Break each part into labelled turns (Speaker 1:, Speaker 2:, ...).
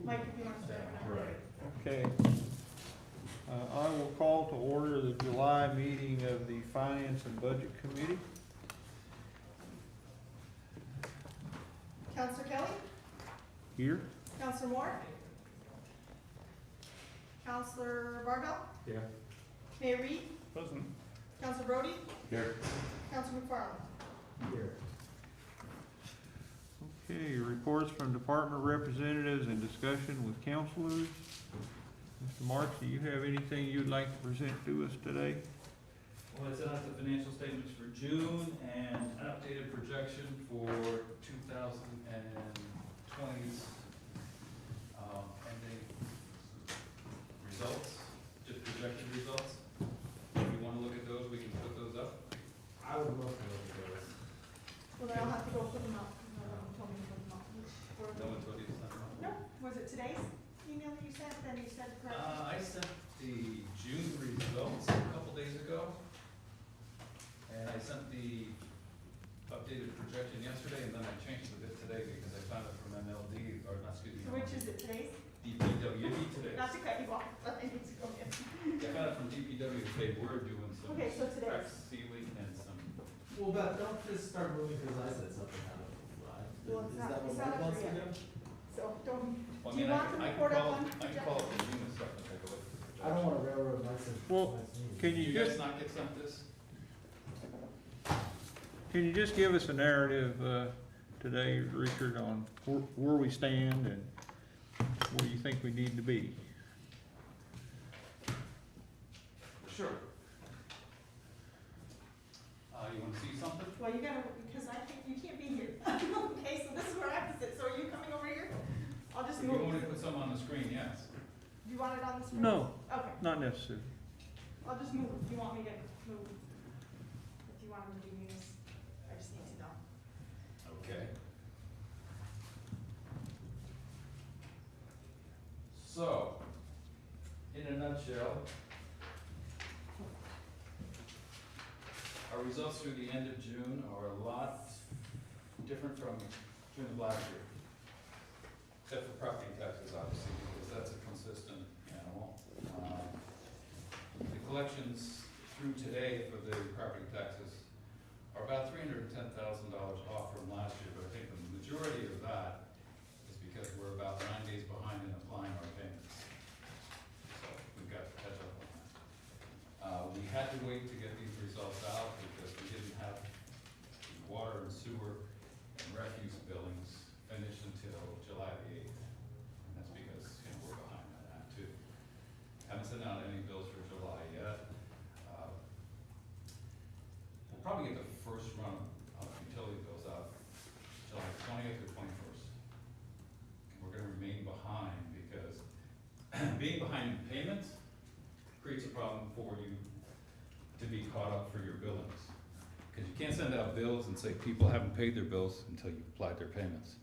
Speaker 1: Mike, if you want to start.
Speaker 2: Right.
Speaker 3: Okay. I will call to order the July meeting of the Finance and Budget Committee.
Speaker 1: Counselor Kelly,
Speaker 3: Here.
Speaker 1: Counselor Moore, Counselor Barbell,
Speaker 2: Yeah.
Speaker 1: Mayor Reed,
Speaker 3: Present.
Speaker 1: Counselor Brody,
Speaker 2: Here.
Speaker 1: Counselor McFarland.
Speaker 2: Here.
Speaker 3: Okay, reports from department representatives and discussion with counselors. Mr. Marks, do you have anything you'd like to present to us today?
Speaker 4: Well, I sent out the financial statements for June and an updated projection for 2020's ending results, just projected results. If you want to look at those, we can put those up.
Speaker 2: I would love to look at those.
Speaker 1: Well, then I'll have to go put them up. No one told me to put them up.
Speaker 4: No one told you to send them out?
Speaker 1: No, was it today's email that you sent, then you said correct?
Speaker 4: I sent the June results a couple days ago. And I sent the updated projection yesterday, and then I changed it a bit today because I found it from MLD, or not, excuse me.
Speaker 1: So which is it, today's?
Speaker 4: DPW today.
Speaker 1: Not to cut you off, but I need to go get.
Speaker 4: I found it from DPW, they were doing some
Speaker 1: Okay, so today.
Speaker 4: crack sealing and some,
Speaker 5: Well, Beth, don't just start moving because I said something out of line.
Speaker 1: Well, it's
Speaker 5: Is
Speaker 1: not-
Speaker 5: that
Speaker 1: it's
Speaker 5: what
Speaker 1: not
Speaker 5: Mike
Speaker 1: up
Speaker 5: wants to
Speaker 1: yet.
Speaker 5: do?
Speaker 1: So don't,
Speaker 4: well, I
Speaker 1: do you
Speaker 4: mean,
Speaker 1: want the
Speaker 4: I
Speaker 1: report
Speaker 4: can
Speaker 1: up
Speaker 4: call,
Speaker 1: on?
Speaker 4: I can call it the June stuff and take a look at the projection.
Speaker 5: I don't want to railroad Mike's.
Speaker 3: Well, can
Speaker 4: Did
Speaker 3: you
Speaker 4: you guys
Speaker 3: just,
Speaker 4: not get sent this?
Speaker 3: can you just give us a narrative today, Richard, on where we stand and where you think we need to be?
Speaker 4: Sure. You want to see something?
Speaker 1: Well, you gotta, because I think, you can't be here. Okay, so this is where I have to sit, so are you coming over here? I'll just
Speaker 4: If you want me
Speaker 1: move.
Speaker 4: to put some on the screen, yes.
Speaker 1: Do you want it on the screen?
Speaker 3: No.
Speaker 1: Okay,
Speaker 3: Not necessary.
Speaker 1: I'll just move if you want me to move. If you want me to do this, I just need to know.
Speaker 4: Okay. So, in a nutshell, our results through the end of June are a lot different from June of last year. Except for property taxes, obviously, because that's a consistent animal. The collections through today for the property taxes are about $310,000 off from last year, but I think the majority of that is because we're about 9 days behind in applying our payments. So we've got to catch up on that. We had to wait to get these results out because we didn't have the water and sewer and refuse billings finished until July the 8th. And that's because, we're behind on that too. Haven't sent out any bills for July yet. We'll probably get the first run of utility bills out July 20th or 21st. And we're gonna remain behind because being behind in payments creates a problem for you to be caught up for your billings. Because you can't send out bills and say people haven't paid their bills until you've applied their payments.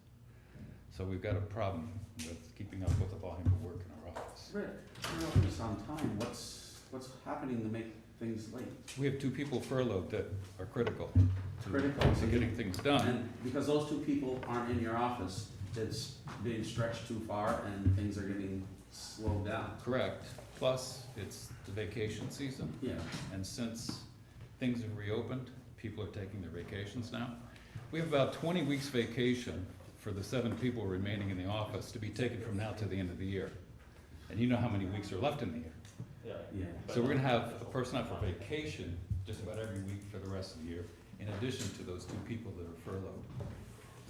Speaker 4: So we've got a problem with keeping up with the volume of work in our office.
Speaker 6: Rick, you're not just on time. What's happening to make things late?
Speaker 4: We have 2 people furloughed that are critical
Speaker 6: Critical.
Speaker 4: to getting things done.
Speaker 6: And because those 2 people aren't in your office, it's being stretched too far and things are getting slowed down.
Speaker 4: Correct. Plus, it's the vacation season.
Speaker 6: Yeah.
Speaker 4: And since things have reopened, people are taking their vacations now. We have about 20 weeks vacation for the 7 people remaining in the office to be taken from now to the end of the year. And you know how many weeks are left in the year.
Speaker 6: Yeah.
Speaker 4: So we're gonna have a person out for vacation just about every week for the rest of the year, in addition to those 2 people that are furloughed.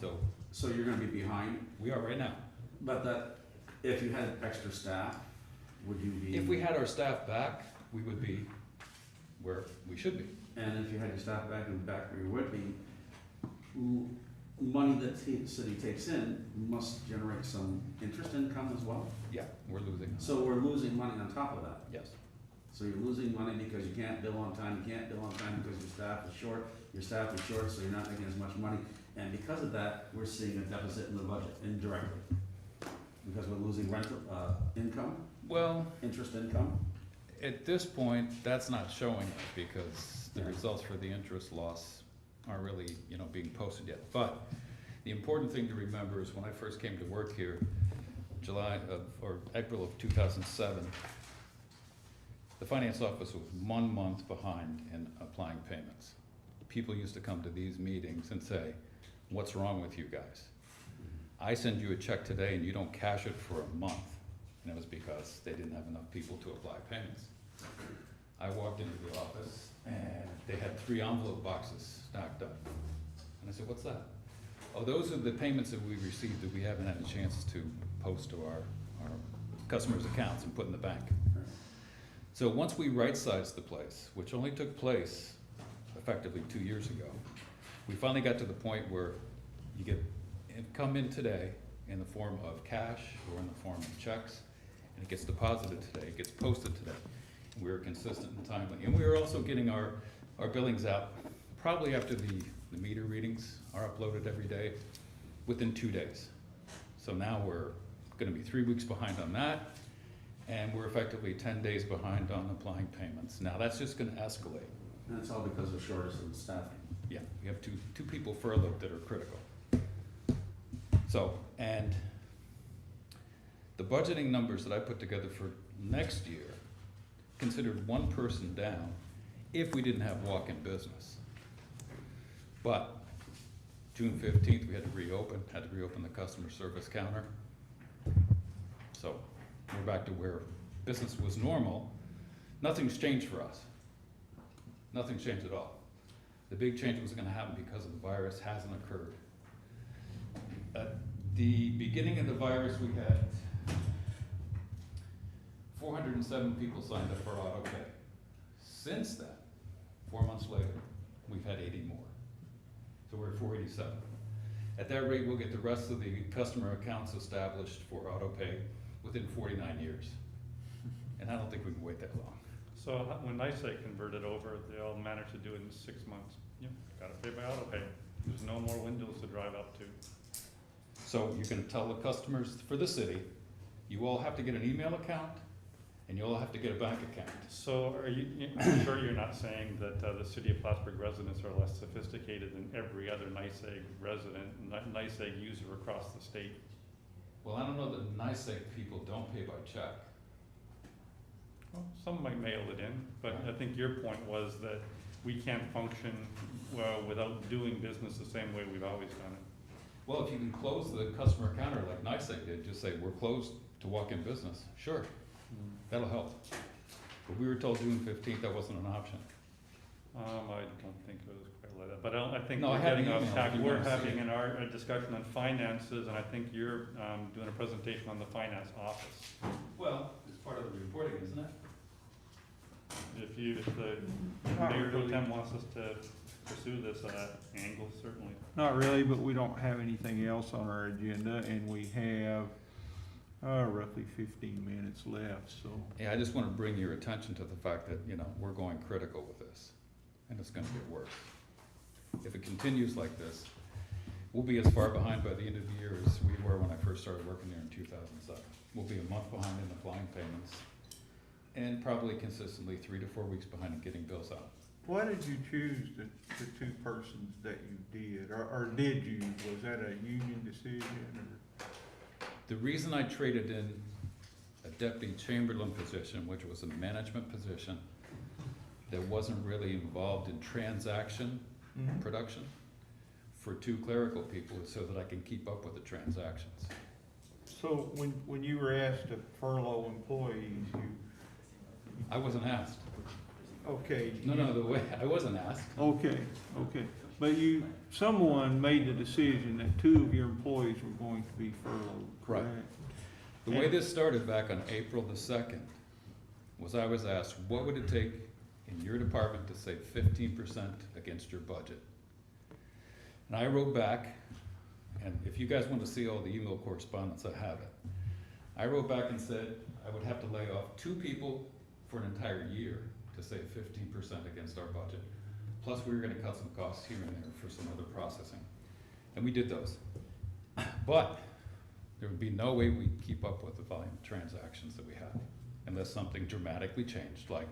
Speaker 4: So
Speaker 6: So you're gonna be behind,
Speaker 4: we are right now.
Speaker 6: but that, if you had extra staff, would you be?
Speaker 4: If we had our staff back, we would be where we should be.
Speaker 6: And if you had your staff back and back where you would be, money that the city takes in must generate some interest income as well.
Speaker 4: Yeah, we're losing.
Speaker 6: So we're losing money on top of that.
Speaker 4: Yes.
Speaker 6: So you're losing money because you can't bill on time, you can't bill on time because your staff is short, so you're not making as much money. And because of that, we're seeing a deficit in the budget indirectly. Because we're losing rental, income,
Speaker 4: Well,
Speaker 6: interest income.
Speaker 4: at this point, that's not showing because the results for the interest loss aren't really, being posted yet. But the important thing to remember is when I first came to work here, or April of 2007, the finance office was 1 month behind in applying payments. People used to come to these meetings and say, what's wrong with you guys? I send you a check today and you don't cash it for a month. And it was because they didn't have enough people to apply payments. I walked into the office and they had 3 envelope boxes stacked up. And I said, what's that? Oh, those are the payments that we received that we haven't had a chance to post to our customers' accounts and put in the bank. So once we right-sized the place, which only took place effectively 2 years ago, we finally got to the point where you get, it come in today in the form of cash or in the form of checks, and it gets deposited today, it gets posted today. We were consistent and timely. And we were also getting our billings out probably after the meter readings are uploaded every day, within 2 days. So now we're gonna be 3 weeks behind on that, and we're effectively 10 days behind on applying payments. Now that's just gonna escalate.
Speaker 6: And it's all because of shortage of staffing.
Speaker 4: Yeah, we have two people furloughed that are critical. So, and the budgeting numbers that I put together for next year considered 1 person down if we didn't have walk-in business. But June 15th, we had to reopen the customer service counter. So we're back to where business was normal. Nothing's changed for us. Nothing's changed at all. The big change was gonna happen because of the virus hasn't occurred. At the beginning of the virus, we had 407 people signed up for auto pay. Since then, 4 months later, we've had 80 more. So we're at 487. At that rate, we'll get the rest of the customer accounts established for auto pay within 49 years. And I don't think we can wait that long.
Speaker 7: So when NICEAG converted over, they all managed to do it in 6 months. Yep, gotta pay by auto pay. There's no more windows to drive up to.
Speaker 4: So you're gonna tell the customers for the city, you all have to get an email account and you all have to get a bank account.
Speaker 7: So are you, I'm sure you're not saying that the city of Plattsburgh residents are less sophisticated than every other NICEAG resident, NICEAG user across the state?
Speaker 4: Well, I don't know that NICEAG people don't pay by check.
Speaker 7: Well, some might mail it in, but I think your point was that we can't function well without doing business the same way we've always done it.
Speaker 4: Well, if you can close the customer counter like NICEAG did, just say, we're closed to walk-in business, sure, that'll help. But we were told June 15th that wasn't an option.
Speaker 7: I don't think it was quite like that, but I think
Speaker 4: No, I
Speaker 7: we're
Speaker 4: have an
Speaker 7: getting off
Speaker 4: email
Speaker 7: track.
Speaker 4: if you
Speaker 7: We're
Speaker 4: wanna see
Speaker 7: having
Speaker 4: it.
Speaker 7: a discussion on finances, and I think you're doing a presentation on the finance office.
Speaker 4: Well, it's part of the reporting, isn't it?
Speaker 7: If the Mayor Pro Tem wants us to pursue this angle, certainly.
Speaker 3: Not really, but we don't have anything else on our agenda, and we have roughly 15 minutes left, so.
Speaker 4: Yeah, I just want to bring your attention to the fact that, we're going critical with this, and it's gonna get worse. If it continues like this, we'll be as far behind by the end of the year as we were when I first started working there in 2007. We'll be a month behind in applying payments, and probably consistently 3 to 4 weeks behind in getting bills out.
Speaker 3: Why did you choose the 2 persons that you did, or did you, was that a union decision, or?
Speaker 4: The reason I traded in a deputy Chamberlain position, which was a management position that wasn't really involved in transaction production, for 2 clerical people is so that I can keep up with the transactions.
Speaker 3: So when you were asked to furlough employees,
Speaker 4: I wasn't asked.
Speaker 3: okay.
Speaker 4: No, the way, I wasn't asked.
Speaker 3: Okay, but someone made the decision that 2 of your employees were going to be furloughed,
Speaker 4: Right.
Speaker 3: correct?
Speaker 4: The way this started back on April the 2nd was I was asked, what would it take in your department to save 15% against your budget? And I wrote back, and if you guys want to see all the email correspondence, I have it. I wrote back and said I would have to lay off 2 people for an entire year to save 15% against our budget. Plus, we were gonna cut some costs here and there for some other processing. And we did those. But there would be no way we'd keep up with the volume of transactions that we have unless something dramatically changed, like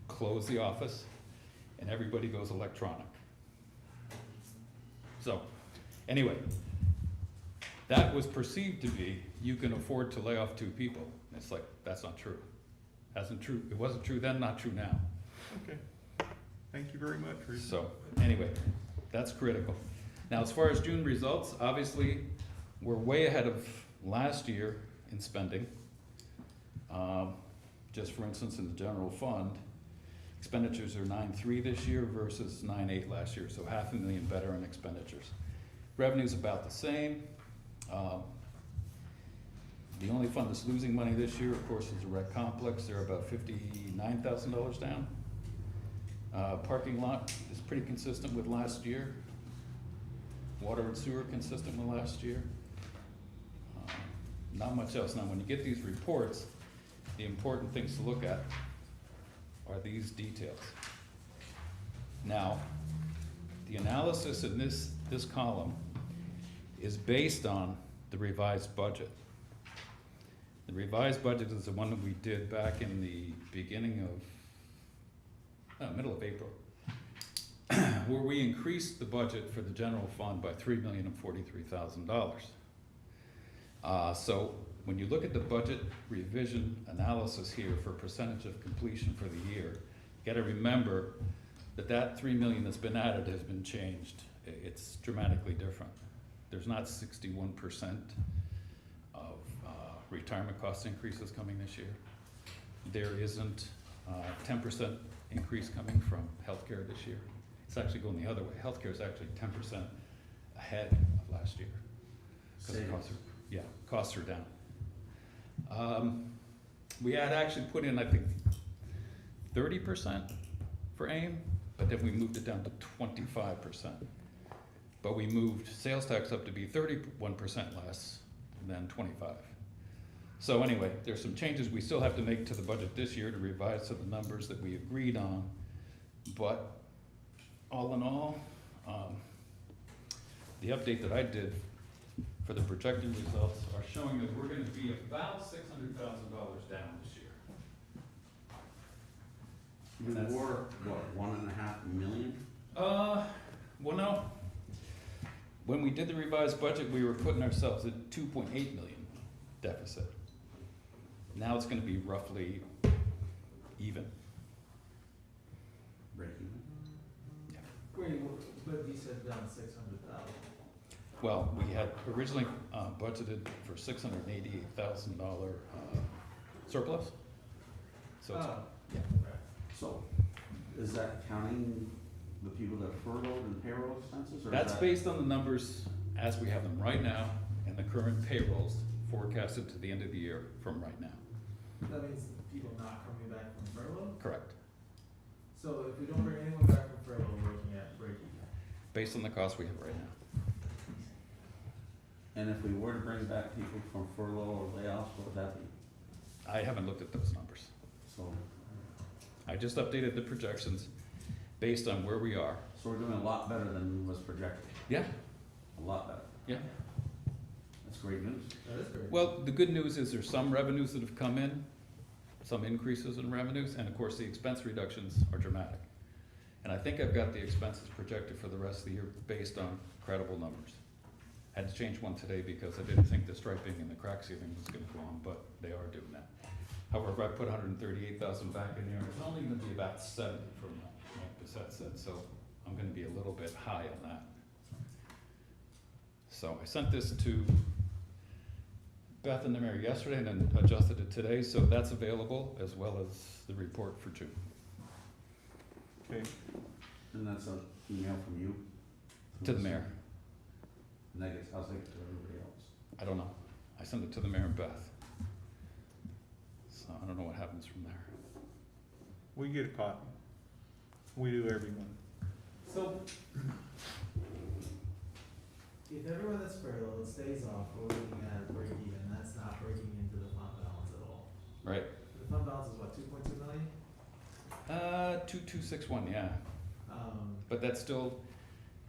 Speaker 4: close the office and everybody goes electronic. So, anyway, That was perceived to be, you can afford to lay off 2 people. It's like, that's not true. It wasn't true then, not true now.
Speaker 3: Okay. Thank you very much, Reese.
Speaker 4: So, anyway, that's critical. Now, as far as June results, obviously, we're way ahead of last year in spending. Just for instance, in the general fund, expenditures are 9.3 this year versus 9.8 last year, so $500,000 better in expenditures. Revenue's about the same. The only fund that's losing money this year, of course, is the rec complex. They're about $59,000 down. Parking lot is pretty consistent with last year. Water and sewer consistent with last year. Not much else. Now, when you get these reports, the important things to look at are these details. Now, the analysis in this column is based on the revised budget. The revised budget is the one that we did back in the beginning of, middle of April, where we increased the budget for the general fund by $3,043,000. So when you look at the budget revision analysis here for percentage of completion for the year, you gotta remember that that $3 million that's been added has been changed. It's dramatically different. There's not 61% of retirement cost increases coming this year. There isn't 10% increase coming from healthcare this year. It's actually going the other way. Healthcare is actually 10% ahead of last year. Because costs are down. We had actually put in, I think, 30% for AIM, but then we moved it down to 25%. But we moved sales tax up to be 31% less than 25. So anyway, there's some changes we still have to make to the budget this year to revise to the numbers that we agreed on. But all in all, the update that I did for the projected results are showing that we're gonna be about $600,000 down this year.
Speaker 6: You were, what, 1.5 million?
Speaker 4: Well, no. When we did the revised budget, we were putting ourselves at 2.8 million deficit. Now it's gonna be roughly even.
Speaker 6: Break even?
Speaker 5: Wait, but you said down 600,000.
Speaker 4: Well, we had originally budgeted for $688,000 surplus. So it's, yeah.
Speaker 6: So, is that counting the people that furloughed and payroll expenses, or is
Speaker 4: That's
Speaker 6: that-
Speaker 4: based on the numbers as we have them right now and the current payrolls forecasted to the end of the year from right now.
Speaker 5: That means people not coming back from furlough?
Speaker 4: Correct.
Speaker 5: So if we don't bring anyone back from furlough, we're looking at break even.
Speaker 4: Based on the cost we have right now.
Speaker 6: And if we were to bring back people from furlough or layoffs, what would that be?
Speaker 4: I haven't looked at those numbers.
Speaker 6: So,
Speaker 4: I just updated the projections based on where we are.
Speaker 6: so we're doing a lot better than was projected,
Speaker 4: Yeah,
Speaker 6: a lot better.
Speaker 4: yeah.
Speaker 6: That's great news.
Speaker 5: That is great.
Speaker 4: Well, the good news is there's some revenues that have come in, some increases in revenues, and of course, the expense reductions are dramatic. And I think I've got the expenses projected for the rest of the year based on credible numbers. Had to change one today because I didn't think the striping and the crack ceiling was gonna go on, but they are doing that. However, I put 138,000 back in there, it's only gonna be about 70 from what Bissette said, so I'm gonna be a little bit high on that. So I sent this to Beth and the mayor yesterday and then adjusted it today, so that's available as well as the report for June.
Speaker 3: Okay,
Speaker 6: And that's an email from you?
Speaker 4: To the mayor.
Speaker 6: And that gets, I'll take it to everybody else.
Speaker 4: I don't know. I sent it to the mayor and Beth. So I don't know what happens from there.
Speaker 3: we get a copy. We do everyone.
Speaker 5: So, if everyone that's furloughed stays off, we're looking at a break even, that's not breaking into the fund balance at all.
Speaker 4: Right?
Speaker 5: The fund balance is what, 2.2 million?
Speaker 4: 2261, yeah. But that's still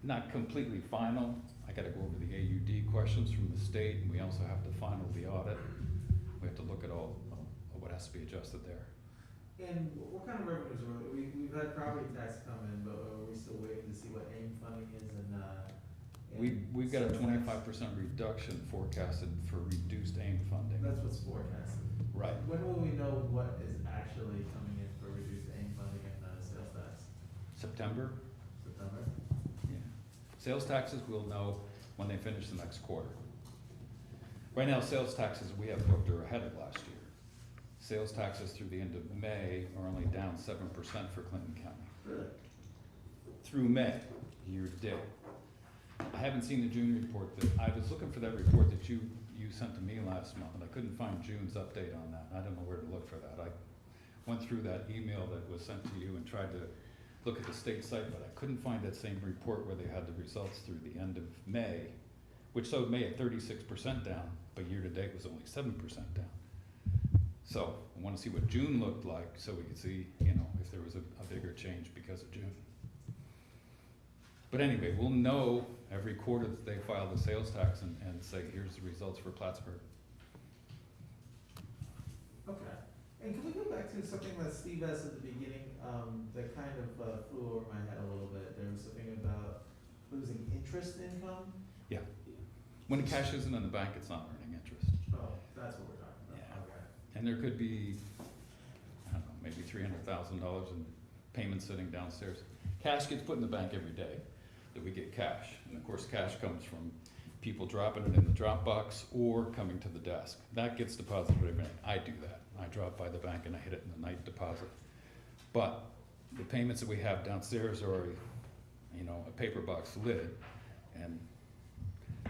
Speaker 4: not completely final. I gotta go over the AUD questions from the state, and we also have to final the audit. We have to look at all of what has to be adjusted there.
Speaker 5: And what kind of revenues are, we've had property tax come in, but are we still waiting to see what AIM funding is
Speaker 4: We've got a
Speaker 5: So that's-
Speaker 4: 25% reduction forecasted for reduced AIM funding.
Speaker 5: That's what's forecasted.
Speaker 4: Right.
Speaker 5: When will we know what is actually coming in for reduced AIM funding and sales tax?
Speaker 4: September?
Speaker 5: September?
Speaker 4: Yeah. Sales taxes we'll know when they finish the next quarter. Right now, sales taxes we have booked are ahead of last year. Sales taxes through the end of May are only down 7% for Clinton County.
Speaker 5: Really?
Speaker 4: Through May, year to date. I haven't seen the June report I was looking for that report that you sent to me last month, and I couldn't find June's update on that. I don't know where to look for that. I went through that email that was sent to you and tried to look at the state site, but I couldn't find that same report where they had the results through the end of May, which showed May at 36% down, but year to date was only 7% down. So I wanna see what June looked like so we could see, if there was a bigger change because of June. But anyway, we'll know every quarter that they file the sales tax and say, here's the results for Plattsburgh.
Speaker 5: Okay. And can we go back to something that Steve asked at the beginning, that kind of flew over my head a little bit? There was something about losing interest income?
Speaker 4: When the cash isn't in the bank, it's not earning interest.
Speaker 5: Oh, that's what we're talking about,
Speaker 4: Yeah.
Speaker 5: okay.
Speaker 4: And there could be, I don't know, maybe $300,000 in payments sitting downstairs. Cash gets put in the bank every day that we get cash. And of course, cash comes from people dropping it in the drop box or coming to the desk. That gets deposited every night. I do that. I drop by the bank and I hit it in the night deposit. But the payments that we have downstairs are, a paper box lid, and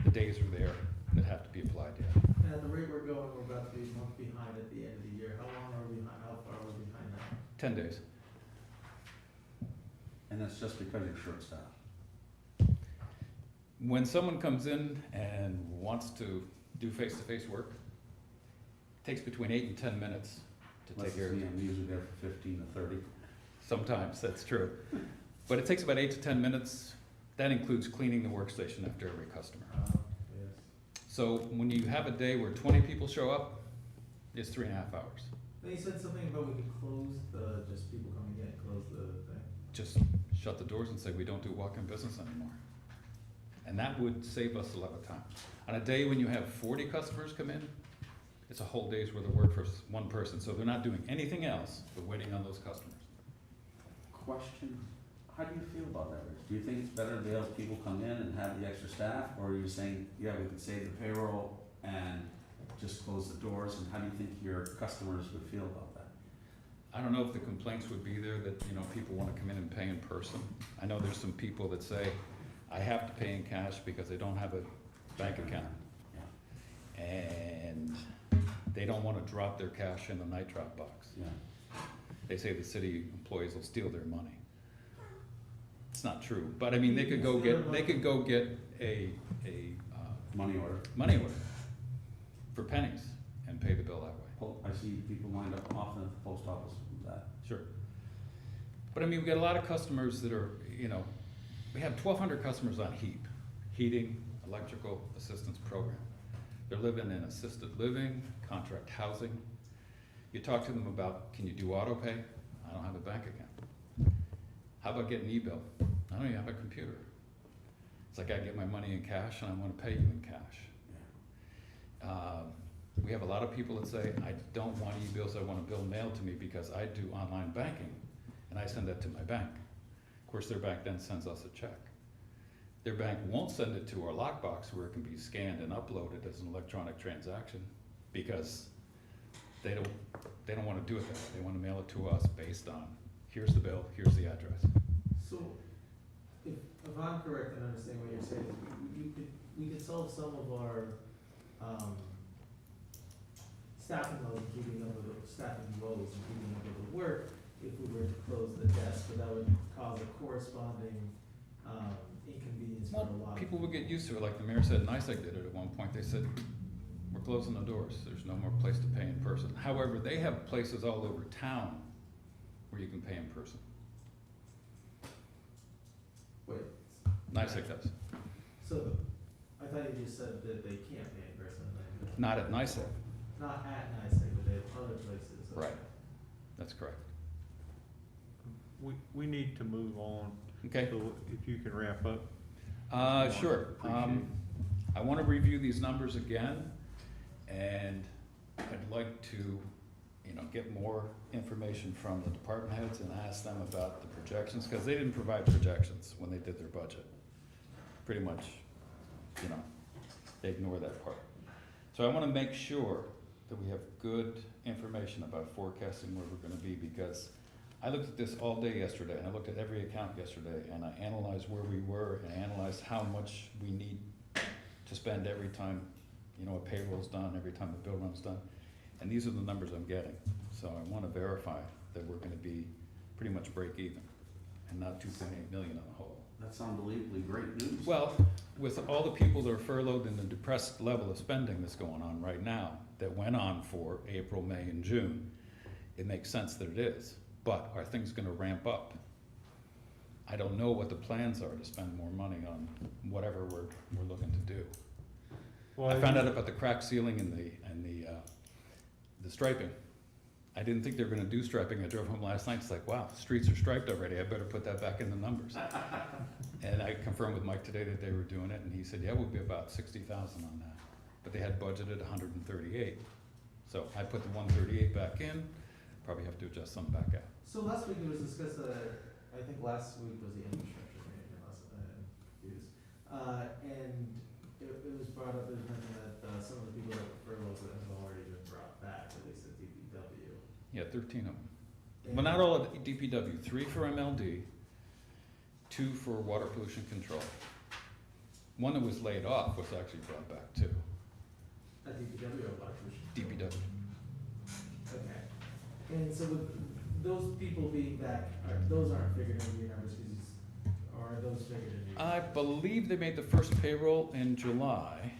Speaker 4: the days are there that have to be applied yet.
Speaker 5: And at the rate we're going, we're about to be a month behind at the end of the year. How long are we behind, how far are we behind now?
Speaker 4: 10 days.
Speaker 6: And that's just because you're short-staffed.
Speaker 4: When someone comes in and wants to do face-to-face work, it takes between 8 and 10 minutes to take care of it.
Speaker 6: I'm usually there for 15 to 30.
Speaker 4: Sometimes, that's true. But it takes about 8 to 10 minutes. That includes cleaning the workstation after every customer.
Speaker 5: Yes.
Speaker 4: So when you have a day where 20 people show up, it's 3.5 hours.
Speaker 5: Then you said something about we could close just people coming in, close the thing.
Speaker 4: Just shut the doors and say, we don't do walk-in business anymore. And that would save us a lot of time. On a day when you have 40 customers come in, it's a whole day's worth of work for one person. So they're not doing anything else but waiting on those customers.
Speaker 6: Question, how do you feel about that, Rich? Do you think it's better to have people come in and have the extra staff? Or are you saying, yeah, we could save the payroll and just close the doors? And how do you think your customers would feel about that?
Speaker 4: I don't know if the complaints would be there that, people want to come in and pay in person. I know there's some people that say, I have to pay in cash because I don't have a bank account.
Speaker 6: Yeah.
Speaker 4: And they don't want to drop their cash in the night drop box.
Speaker 6: Yeah.
Speaker 4: They say the city employees will steal their money. It's not true, but I mean, they could go get a
Speaker 6: Money order.
Speaker 4: money order for pennies and pay the bill that way.
Speaker 6: I see people wind up often at the post office with that.
Speaker 4: Sure. But I mean, we've got a lot of customers that are, we have 1,200 customers on HEAP, Heating, Electrical Assistance Program. They're living in assisted living, contract housing. You talk to them about, can you do auto pay? I don't have a bank account. How about getting e-bill? I don't even have a computer. It's like I get my money in cash and I want to pay you in cash. We have a lot of people that say, I don't want e-bills, I want a bill mailed to me because I do online banking and I send that to my bank. Of course, their bank then sends us a check. Their bank won't send it to our lockbox where it can be scanned and uploaded as an electronic transaction because they don't want to do it that way. They want to mail it to us based on, here's the bill, here's the address.
Speaker 5: So, if I'm correct in understanding what you're saying, we could solve some of our, staffing lows and keeping up with the staffing woes and keeping up with the work if we were to close the desk, but that would cause a corresponding, inconvenience for a
Speaker 4: Well,
Speaker 5: lot of
Speaker 4: people would get used to it, like the mayor said, NICEAG did it at one point. They said, we're closing the doors, there's no more place to pay in person. However, they have places all over town where you can pay in person.
Speaker 5: Wait,
Speaker 4: NICEAG does.
Speaker 5: so, I thought you just said that they can't pay in person, like,
Speaker 4: Not at NICEAG.
Speaker 5: not at NICEAG, but they have other places. Okay.
Speaker 4: Right. That's correct.
Speaker 3: We need to move on,
Speaker 4: Okay.
Speaker 3: so if you can wrap up.
Speaker 4: Sure. I want to review these numbers again, and I'd like to, get more information from the department heads and ask them about the projections, because they didn't provide projections when they did their budget. Pretty much, they ignore that part. So I want to make sure that we have good information about forecasting where we're gonna be, because I looked at this all day yesterday, and I looked at every account yesterday, and I analyzed where we were, and analyzed how much we need to spend every time, a payroll's done, every time the bill run's done. And these are the numbers I'm getting. So I wanna verify that we're gonna be pretty much break even, and not 2.8 million on the whole.
Speaker 6: That's unbelievably great news.
Speaker 4: Well, with all the people that are furloughed and the depressed level of spending that's going on right now, that went on for April, May, and June, it makes sense that it is. But are things gonna ramp up? I don't know what the plans are to spend more money on whatever we're looking to do. I found out about the crack ceiling and the striping. I didn't think they were gonna do striping. I drove home last night, it's like, wow, the streets are striped already, I better put that back in the numbers. And I confirmed with Mike today that they were doing it, and he said, yeah, we'll be about 60,000 on that. But they had budgeted 138. So I put the 138 back in, probably have to adjust some back out.
Speaker 5: So last week it was discussed, I think last week was the infrastructure meeting, unless I'm confused. And it was brought up, it was mentioned that some of the people that were furloughed have already been brought back, at least at DPW.
Speaker 4: Yeah, 13 of them. Well, not all at DPW, 3 for MLD, 2 for water pollution control. One that was laid off was actually brought back too.
Speaker 5: At DPW or water pollution?
Speaker 4: DPW.
Speaker 5: Okay. And so with those people being back, those aren't figured into your numbers, or are those figured into your?
Speaker 4: I believe they made the first payroll in July,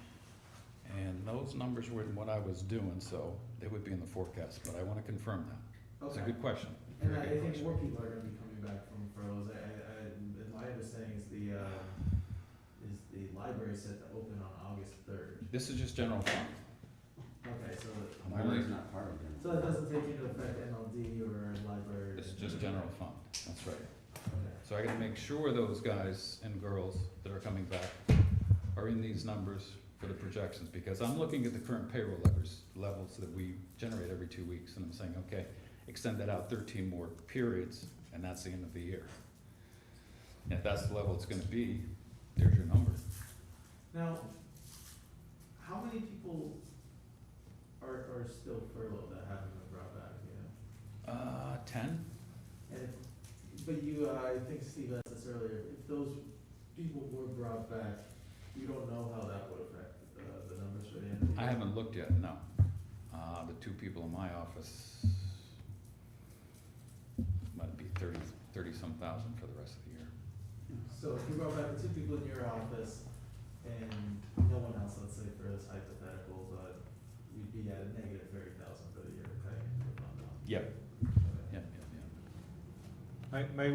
Speaker 4: and those numbers were what I was doing, so they would be in the forecast, but I wanna confirm that. It's a good question.
Speaker 5: And
Speaker 4: Very
Speaker 5: I
Speaker 4: good
Speaker 5: think
Speaker 4: question.
Speaker 5: more people are gonna be coming back from furloughs. My understanding is the library set to open on August 3rd.
Speaker 4: This is just general fund.
Speaker 5: Okay, so,
Speaker 6: Library's not part of it.
Speaker 5: so that doesn't take into effect MLD or library?
Speaker 4: This is just general fund, that's right.
Speaker 5: Okay.
Speaker 4: So I gotta make sure those guys and girls that are coming back are in these numbers for the projections, because I'm looking at the current payroll levels that we generate every 2 weeks, and I'm saying, okay, extend that out 13 more periods, and that's the end of the year. And if that's the level it's gonna be, there's your number.
Speaker 5: Now, how many people are still furloughed that haven't been brought back, you know?
Speaker 4: 10?
Speaker 5: And but you, I think Steve asked this earlier, if those people were brought back, you don't know how that would affect the numbers for the end of the year?
Speaker 4: I haven't looked yet, no. The 2 people in my office might be 30-some thousand for the rest of the year.
Speaker 5: So if you brought back the 2 people in your office and no one else, let's say for this hypothetical, but we'd be at a negative 30,000 for the year, okay?
Speaker 4: Yep,
Speaker 5: Okay.
Speaker 4: yep.
Speaker 3: May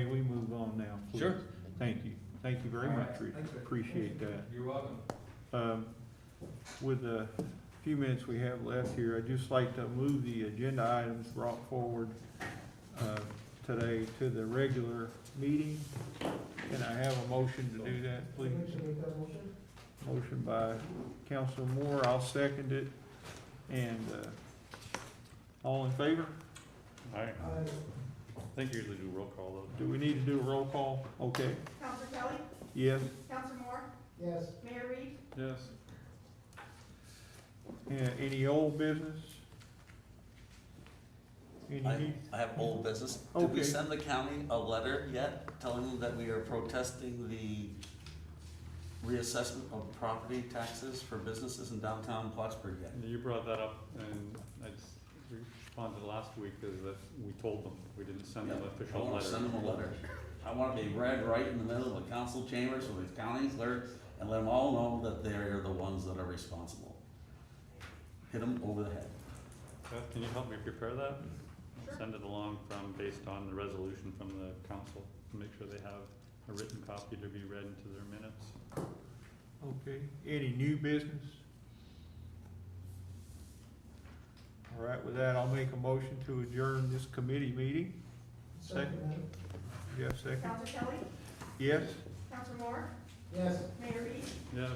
Speaker 3: we move on now, please?
Speaker 4: Sure.
Speaker 3: Thank you very
Speaker 5: All
Speaker 3: much,
Speaker 5: right.
Speaker 3: Richard,
Speaker 5: Thanks, Rick.
Speaker 3: appreciate that.
Speaker 4: You're welcome.
Speaker 3: With the few minutes we have left here, I'd just like to move the agenda items brought forward today to the regular meeting. Can I have a motion to do that, please? Motion by Councilor Moore, I'll second it. And all in favor?
Speaker 7: I think you usually do roll call though.
Speaker 3: Do we need to do a roll call? Okay,
Speaker 1: Counselor Kelly?
Speaker 3: yes.
Speaker 1: Counselor Moore?
Speaker 5: Yes.
Speaker 1: Mayor Reed?
Speaker 7: Yes.
Speaker 3: Any old business? Any?
Speaker 6: I have old business. Did
Speaker 3: Okay.
Speaker 6: we send the county a letter yet telling them that we are protesting the reassessment of property taxes for businesses in downtown Plattsburgh yet?
Speaker 7: You brought that up, and I just responded last week, is that we told them, we didn't send them an
Speaker 6: I
Speaker 7: official
Speaker 6: wanna
Speaker 7: letter.
Speaker 6: send them a letter. I wanna be read right in the middle of the council chambers with the county clerk and let them all know that they're the ones that are responsible. Hit them over the head.
Speaker 7: Beth, can you help me prepare that?
Speaker 1: Sure.
Speaker 7: Send it along based on the resolution from the council, to make sure they have a written copy to be read into their minutes.
Speaker 3: Okay, any new business? All right, with that, I'll make a motion to adjourn this committee meeting. Second. You have a second?
Speaker 1: Counselor Kelly?
Speaker 3: Yes?
Speaker 1: Counselor Moore?
Speaker 5: Yes.
Speaker 1: Mayor Reed?
Speaker 7: Yes.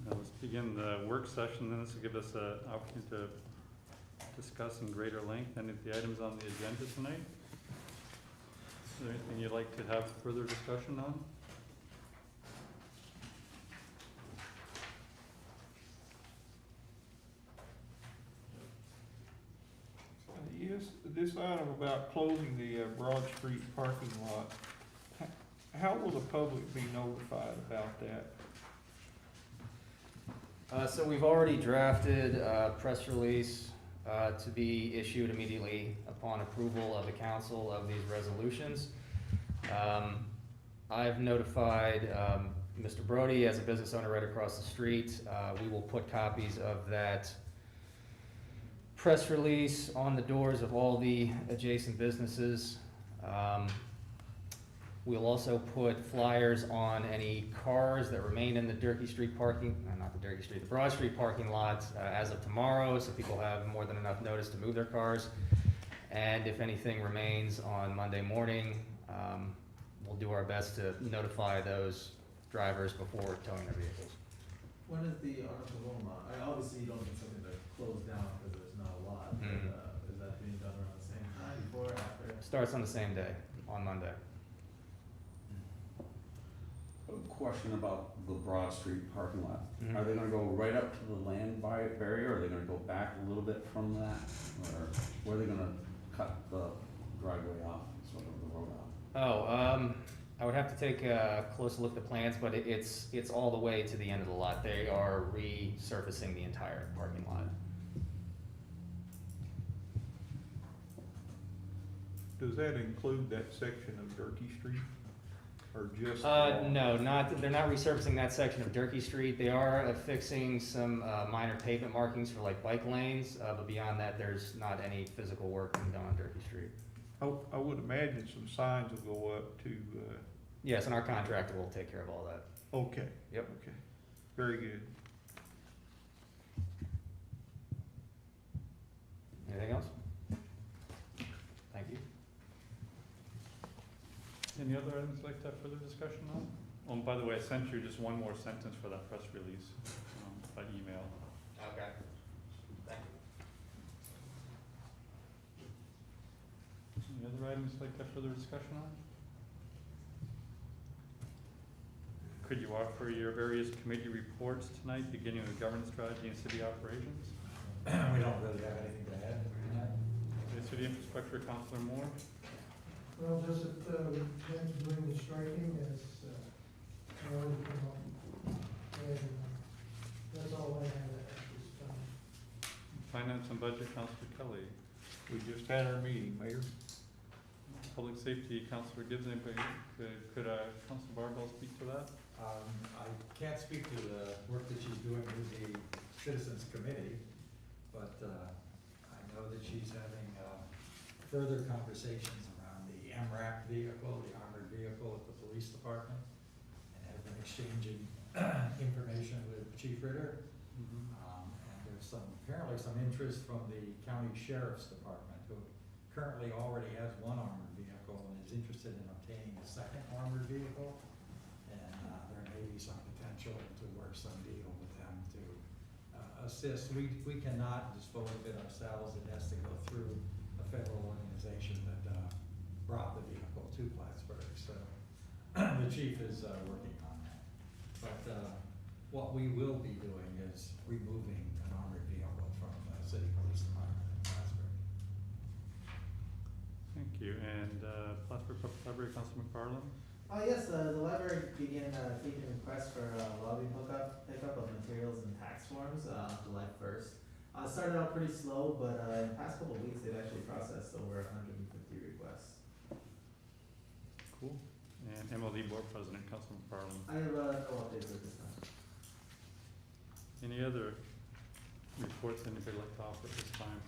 Speaker 7: Now let's begin the work session, then this will give us an opportunity to discuss in greater length any of the items on the agenda tonight. Is there anything you'd like to have further discussion on?
Speaker 3: Yes, this item about closing the Broad Street parking lot, how will the public be notified about that?
Speaker 8: So we've already drafted a press release to be issued immediately upon approval of the council of these resolutions. I've notified Mr. Brody as a business owner right across the street. We will put copies of that press release on the doors of all the adjacent businesses. We'll also put flyers on any cars that remain in the Durkee Street parking, not the Durkee Street, the Broad Street parking lot as of tomorrow, so people have more than enough notice to move their cars. And if anything remains on Monday morning, we'll do our best to notify those drivers before towing their vehicles.
Speaker 5: When is the Arnold obviously you don't need something to close down because there's not a lot, but, is that being done around the same time, before, after?
Speaker 8: Starts on the same day, on Monday.
Speaker 6: A question about the Broad Street parking lot.
Speaker 8: Mhm.
Speaker 6: Are they gonna go right up to the land barrier, or are they gonna go back a little bit from that? Or where are they gonna cut the driveway off, sort of the road off?
Speaker 8: I would have to take a closer look at the plans, but it's all the way to the end of the lot. They are resurfacing the entire parking lot.
Speaker 3: Does that include that section of Durkee Street, or just?
Speaker 8: No, they're not resurfacing that section of Durkee Street. They are affixing some minor pavement markings for like bike lanes, but beyond that, there's not any physical work being done on Durkee Street.
Speaker 3: I would imagine some signs will go up to,
Speaker 8: Yes, and our contractor will take care of all that.
Speaker 3: okay.
Speaker 8: Yep.
Speaker 3: Okay, very good.
Speaker 8: Anything else? Thank you.
Speaker 7: Any other items you'd like to have further discussion on? Oh, and by the way, I sent you just one more sentence for that press release, by email.
Speaker 8: Okay. Thank you.
Speaker 7: Any other items you'd like to have further discussion on? Could you offer your various committee reports tonight, beginning with governance strategy and city operations?
Speaker 2: We don't really have anything to add.
Speaker 7: Okay, city infrastructure, Councilor Moore?
Speaker 9: Well, just that, Ben's doing the striking as, already come up. And that's all I have at this time.
Speaker 7: Finance and budget, Councilor Kelly?
Speaker 3: We just had our meeting, Mayor.
Speaker 7: Public safety, Councilor Gibbs, anybody, could Councilor Barbell speak to that?
Speaker 2: I can't speak to the work that she's doing with the Citizens Committee, but, I know that she's having, further conversations around the MRAP vehicle, the armored vehicle at the police department, and has been exchanging information with Chief Ritter. And there's apparently some interest from the county sheriff's department, who currently already has one armored vehicle and is interested in obtaining a second armored vehicle. And there may be some potential to work some deal with them to assist. We cannot dispose of it ourselves. It has to go through a federal organization that brought the vehicle to Plattsburgh. So the chief is working on that. But what we will be doing is removing an armored vehicle from the city police department in Plattsburgh.
Speaker 7: Thank you, and, Plattsburgh Public Library, Councilor McFarland?
Speaker 5: Yes, the library began taking requests for lobby pickup of materials and tax forms July 1st. It started out pretty slow, but in the past couple of weeks, they've actually processed over 150 requests.
Speaker 7: Cool. And MLD Board President, Councilor McFarland?
Speaker 5: I have no updates at this time.
Speaker 7: Any other reports anybody like to offer at this time?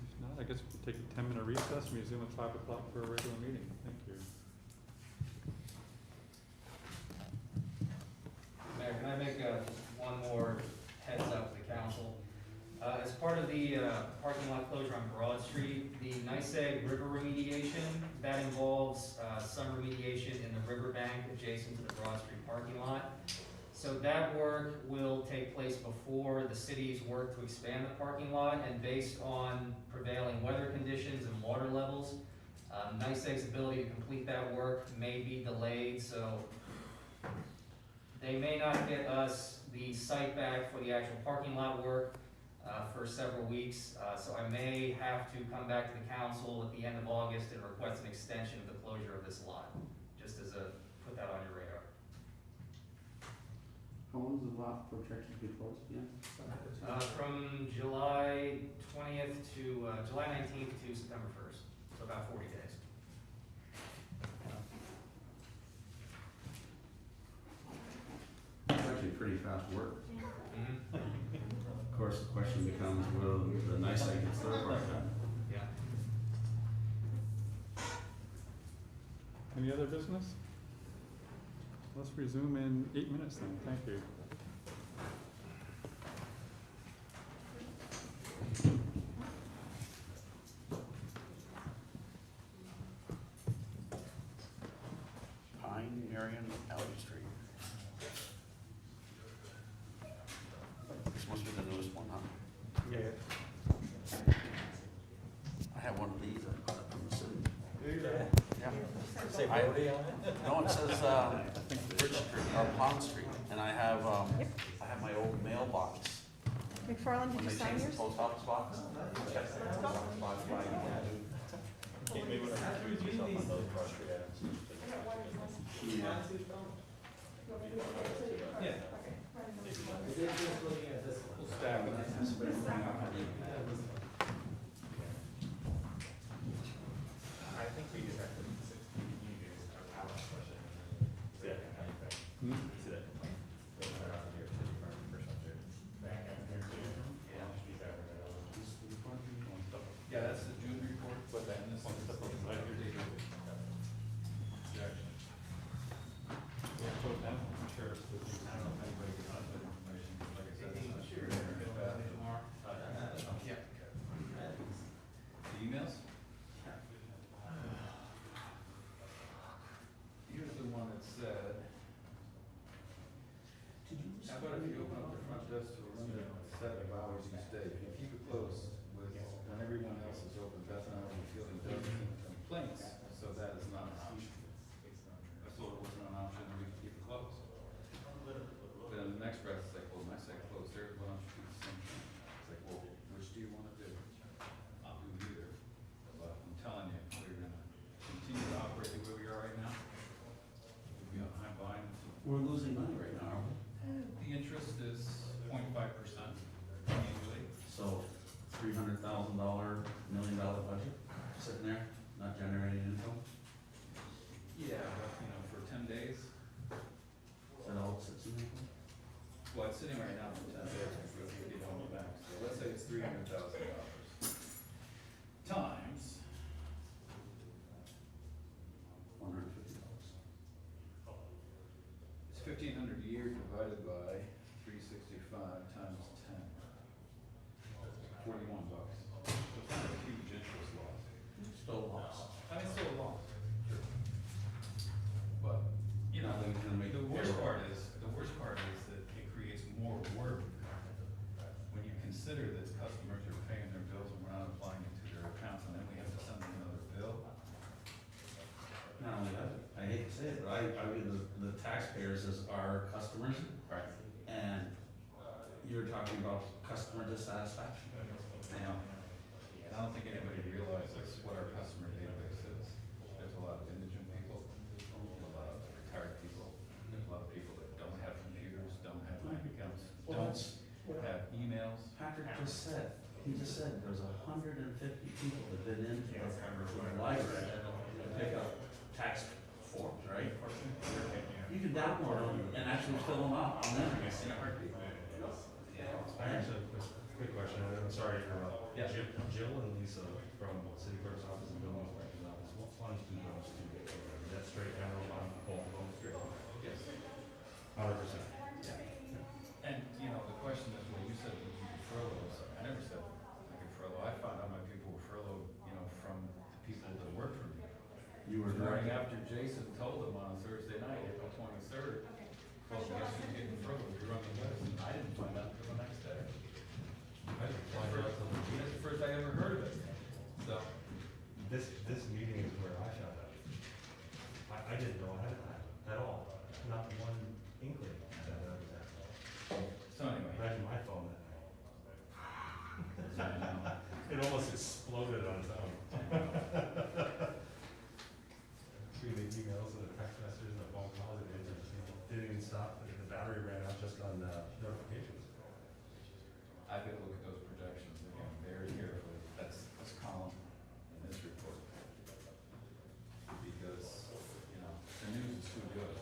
Speaker 7: If not, I guess we'll take a 10-minute recess and resume at 5 o'clock for a regular meeting. Thank you.
Speaker 8: Mayor, can I make one more heads up to the council? As part of the parking lot closure on Broad Street, the NYSEG river remediation, that involves some remediation in the riverbank adjacent to the Broad Street parking lot. So that work will take place before the city's work to expand the parking lot, and based on prevailing weather conditions and water levels, NYSEG's ability to complete that work may be delayed, so they may not get us the site back for the actual parking lot work for several weeks, so I may have to come back to the council at the end of August and request an extension of the closure of this lot, just as a, put that on your radar.
Speaker 6: How long is the lot projected to be closed again?
Speaker 8: From July 20th to, July 19th to September 1st, so about 40 days.
Speaker 6: It's actually pretty fast work. Of course, the question becomes, will the NYSEG get their part done?
Speaker 8: Yeah.
Speaker 7: Any other business? Let's resume in 8 minutes then, thank you.
Speaker 6: Pine, Marion, Albany Street. This must be the newest one, huh?
Speaker 7: Yeah.
Speaker 6: I have one of these, I got it from the city. Yeah.
Speaker 2: Say
Speaker 6: I-
Speaker 2: Brody on it?
Speaker 6: No, it says, Bridge Street, or Pond Street, and I have my old mailbox.
Speaker 10: McFarland, did
Speaker 6: When
Speaker 10: you
Speaker 6: they
Speaker 10: sign
Speaker 6: changed
Speaker 10: yours?
Speaker 6: the post office box.
Speaker 5: They're just looking at this one.
Speaker 11: I think we just have to, you guys have a question. Yeah,
Speaker 7: Hmm?
Speaker 11: see that? Here, City Farm or something. Back up here too. Yeah.
Speaker 4: Yeah, that's the June report, but then this one's the
Speaker 7: Right here. Yeah, put that on sheriff's business.
Speaker 4: I don't know if anybody got that information, but like I said, it's not sure. Get back tomorrow. Yeah. The emails? Here's the one that said, how about if you open up the front desk to a limited set of hours each day? If you keep it closed with, when everyone else is open, Beth and I will be fielding dozens of complaints, so that is not an option. I thought it wasn't an option, and we can keep it closed. But in the next breath, it's like, well, my site closed, there, why don't you do the same thing? It's like, well, which do you wanna do? I'll do either, but I'm telling you, we're gonna continue to operate the way we are right now. We'll be on high volume.
Speaker 6: We're losing money right now, aren't we?
Speaker 4: The interest is 0.5% annually.
Speaker 6: So, $300,000, $1 million budget sitting there, not generating income.
Speaker 4: Yeah, but, you know, for 10 days,
Speaker 6: Is that all it sits in there for?
Speaker 4: well, it's sitting right now for 10 days, because we get on the back. So let's say it's $300,000 times,
Speaker 6: $150.
Speaker 4: it's 1,500 a year divided by 365 times 10. 41 bucks. So it's not a huge interest loss.
Speaker 6: Still lost.
Speaker 4: I mean, it's still a loss. Sure. But, you know,
Speaker 6: Nothing's gonna make
Speaker 4: the
Speaker 6: it
Speaker 4: worst
Speaker 6: payroll.
Speaker 4: part is that it creates more work when you consider that customers are paying their bills and we're not applying it to their accounts, and then we have to send them another bill.
Speaker 6: Not only that, I hate to say it, but I mean, the taxpayers as our customers.
Speaker 4: Right.
Speaker 6: And you're talking about customer dissatisfaction.
Speaker 4: Now, I don't think anybody realizes what our customer database is. There's a lot of indigent people, a lot of retired people, there's a lot of people that don't have computers, don't have bank accounts, don't have emails.
Speaker 6: Patrick just said, he just said there's 150 people that been into the library to pick up tax forms, right? You can download them and actually fill them out on them.
Speaker 4: In a heartbeat.
Speaker 11: I actually have a quick question, I'm sorry to interrupt.
Speaker 4: Yeah.
Speaker 11: Jill and Lisa from City Clerk's office and Building Inspector's office, what funds do those two get? Is that straight general fund, both of them straight?
Speaker 4: Yes.
Speaker 11: 100%.
Speaker 4: And, you know, the question is, well, you said that you do furloughs. I never
Speaker 6: You were
Speaker 4: The morning
Speaker 6: correct.
Speaker 4: after Jason told them on Thursday night, April 23rd,
Speaker 1: Okay.
Speaker 4: well, guess who's getting furloughed, you're running medicine. I didn't find out until the next day.
Speaker 11: I didn't find out till the
Speaker 4: That's the first I ever heard of it. So,
Speaker 11: this meeting is where I found out. I didn't know ahead of time at all, not one inkling that that was happening.
Speaker 4: so anyway.
Speaker 11: Imagine my phone that night. It almost exploded on its own. Between the emails and the text messages and the phone calls, it didn't even stop, the battery ran out just on notifications.
Speaker 4: I've got to look at those projections again very carefully. That's this column in this report. Because, you know, the news is too good.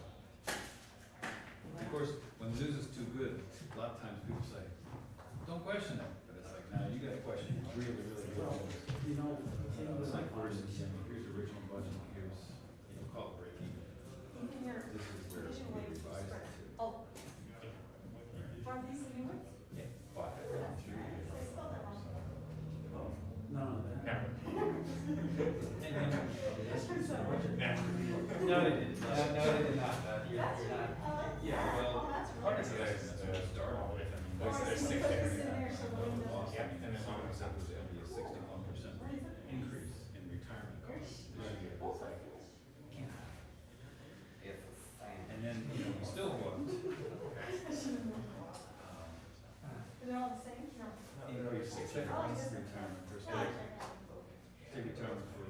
Speaker 4: Of course, when the news is too good, a lot of times people say, don't question it. But it's like, no, you got to question it really, really good.
Speaker 6: You know, the thing
Speaker 4: It's
Speaker 6: was
Speaker 4: like,
Speaker 6: like,
Speaker 4: here's the original budget, here's, you know, call it break even.
Speaker 1: You can hear,
Speaker 4: This is where we
Speaker 1: visually,
Speaker 4: revised it to.
Speaker 1: oh. Are these the new ones?
Speaker 4: Yeah. 5.3.
Speaker 1: I spelled that wrong.
Speaker 6: no,
Speaker 8: No, they didn't. No, they did not. You're not.
Speaker 4: Yeah, well, part of it is that's where it started with. I mean, there's six different.
Speaker 11: Yep, and then
Speaker 4: Someone said there's gonna be a 61% increase in retirement costs this year. It's like, and then, you know, we still want,
Speaker 1: They're all the same? No.
Speaker 4: increase in retirement for state, state retirement for,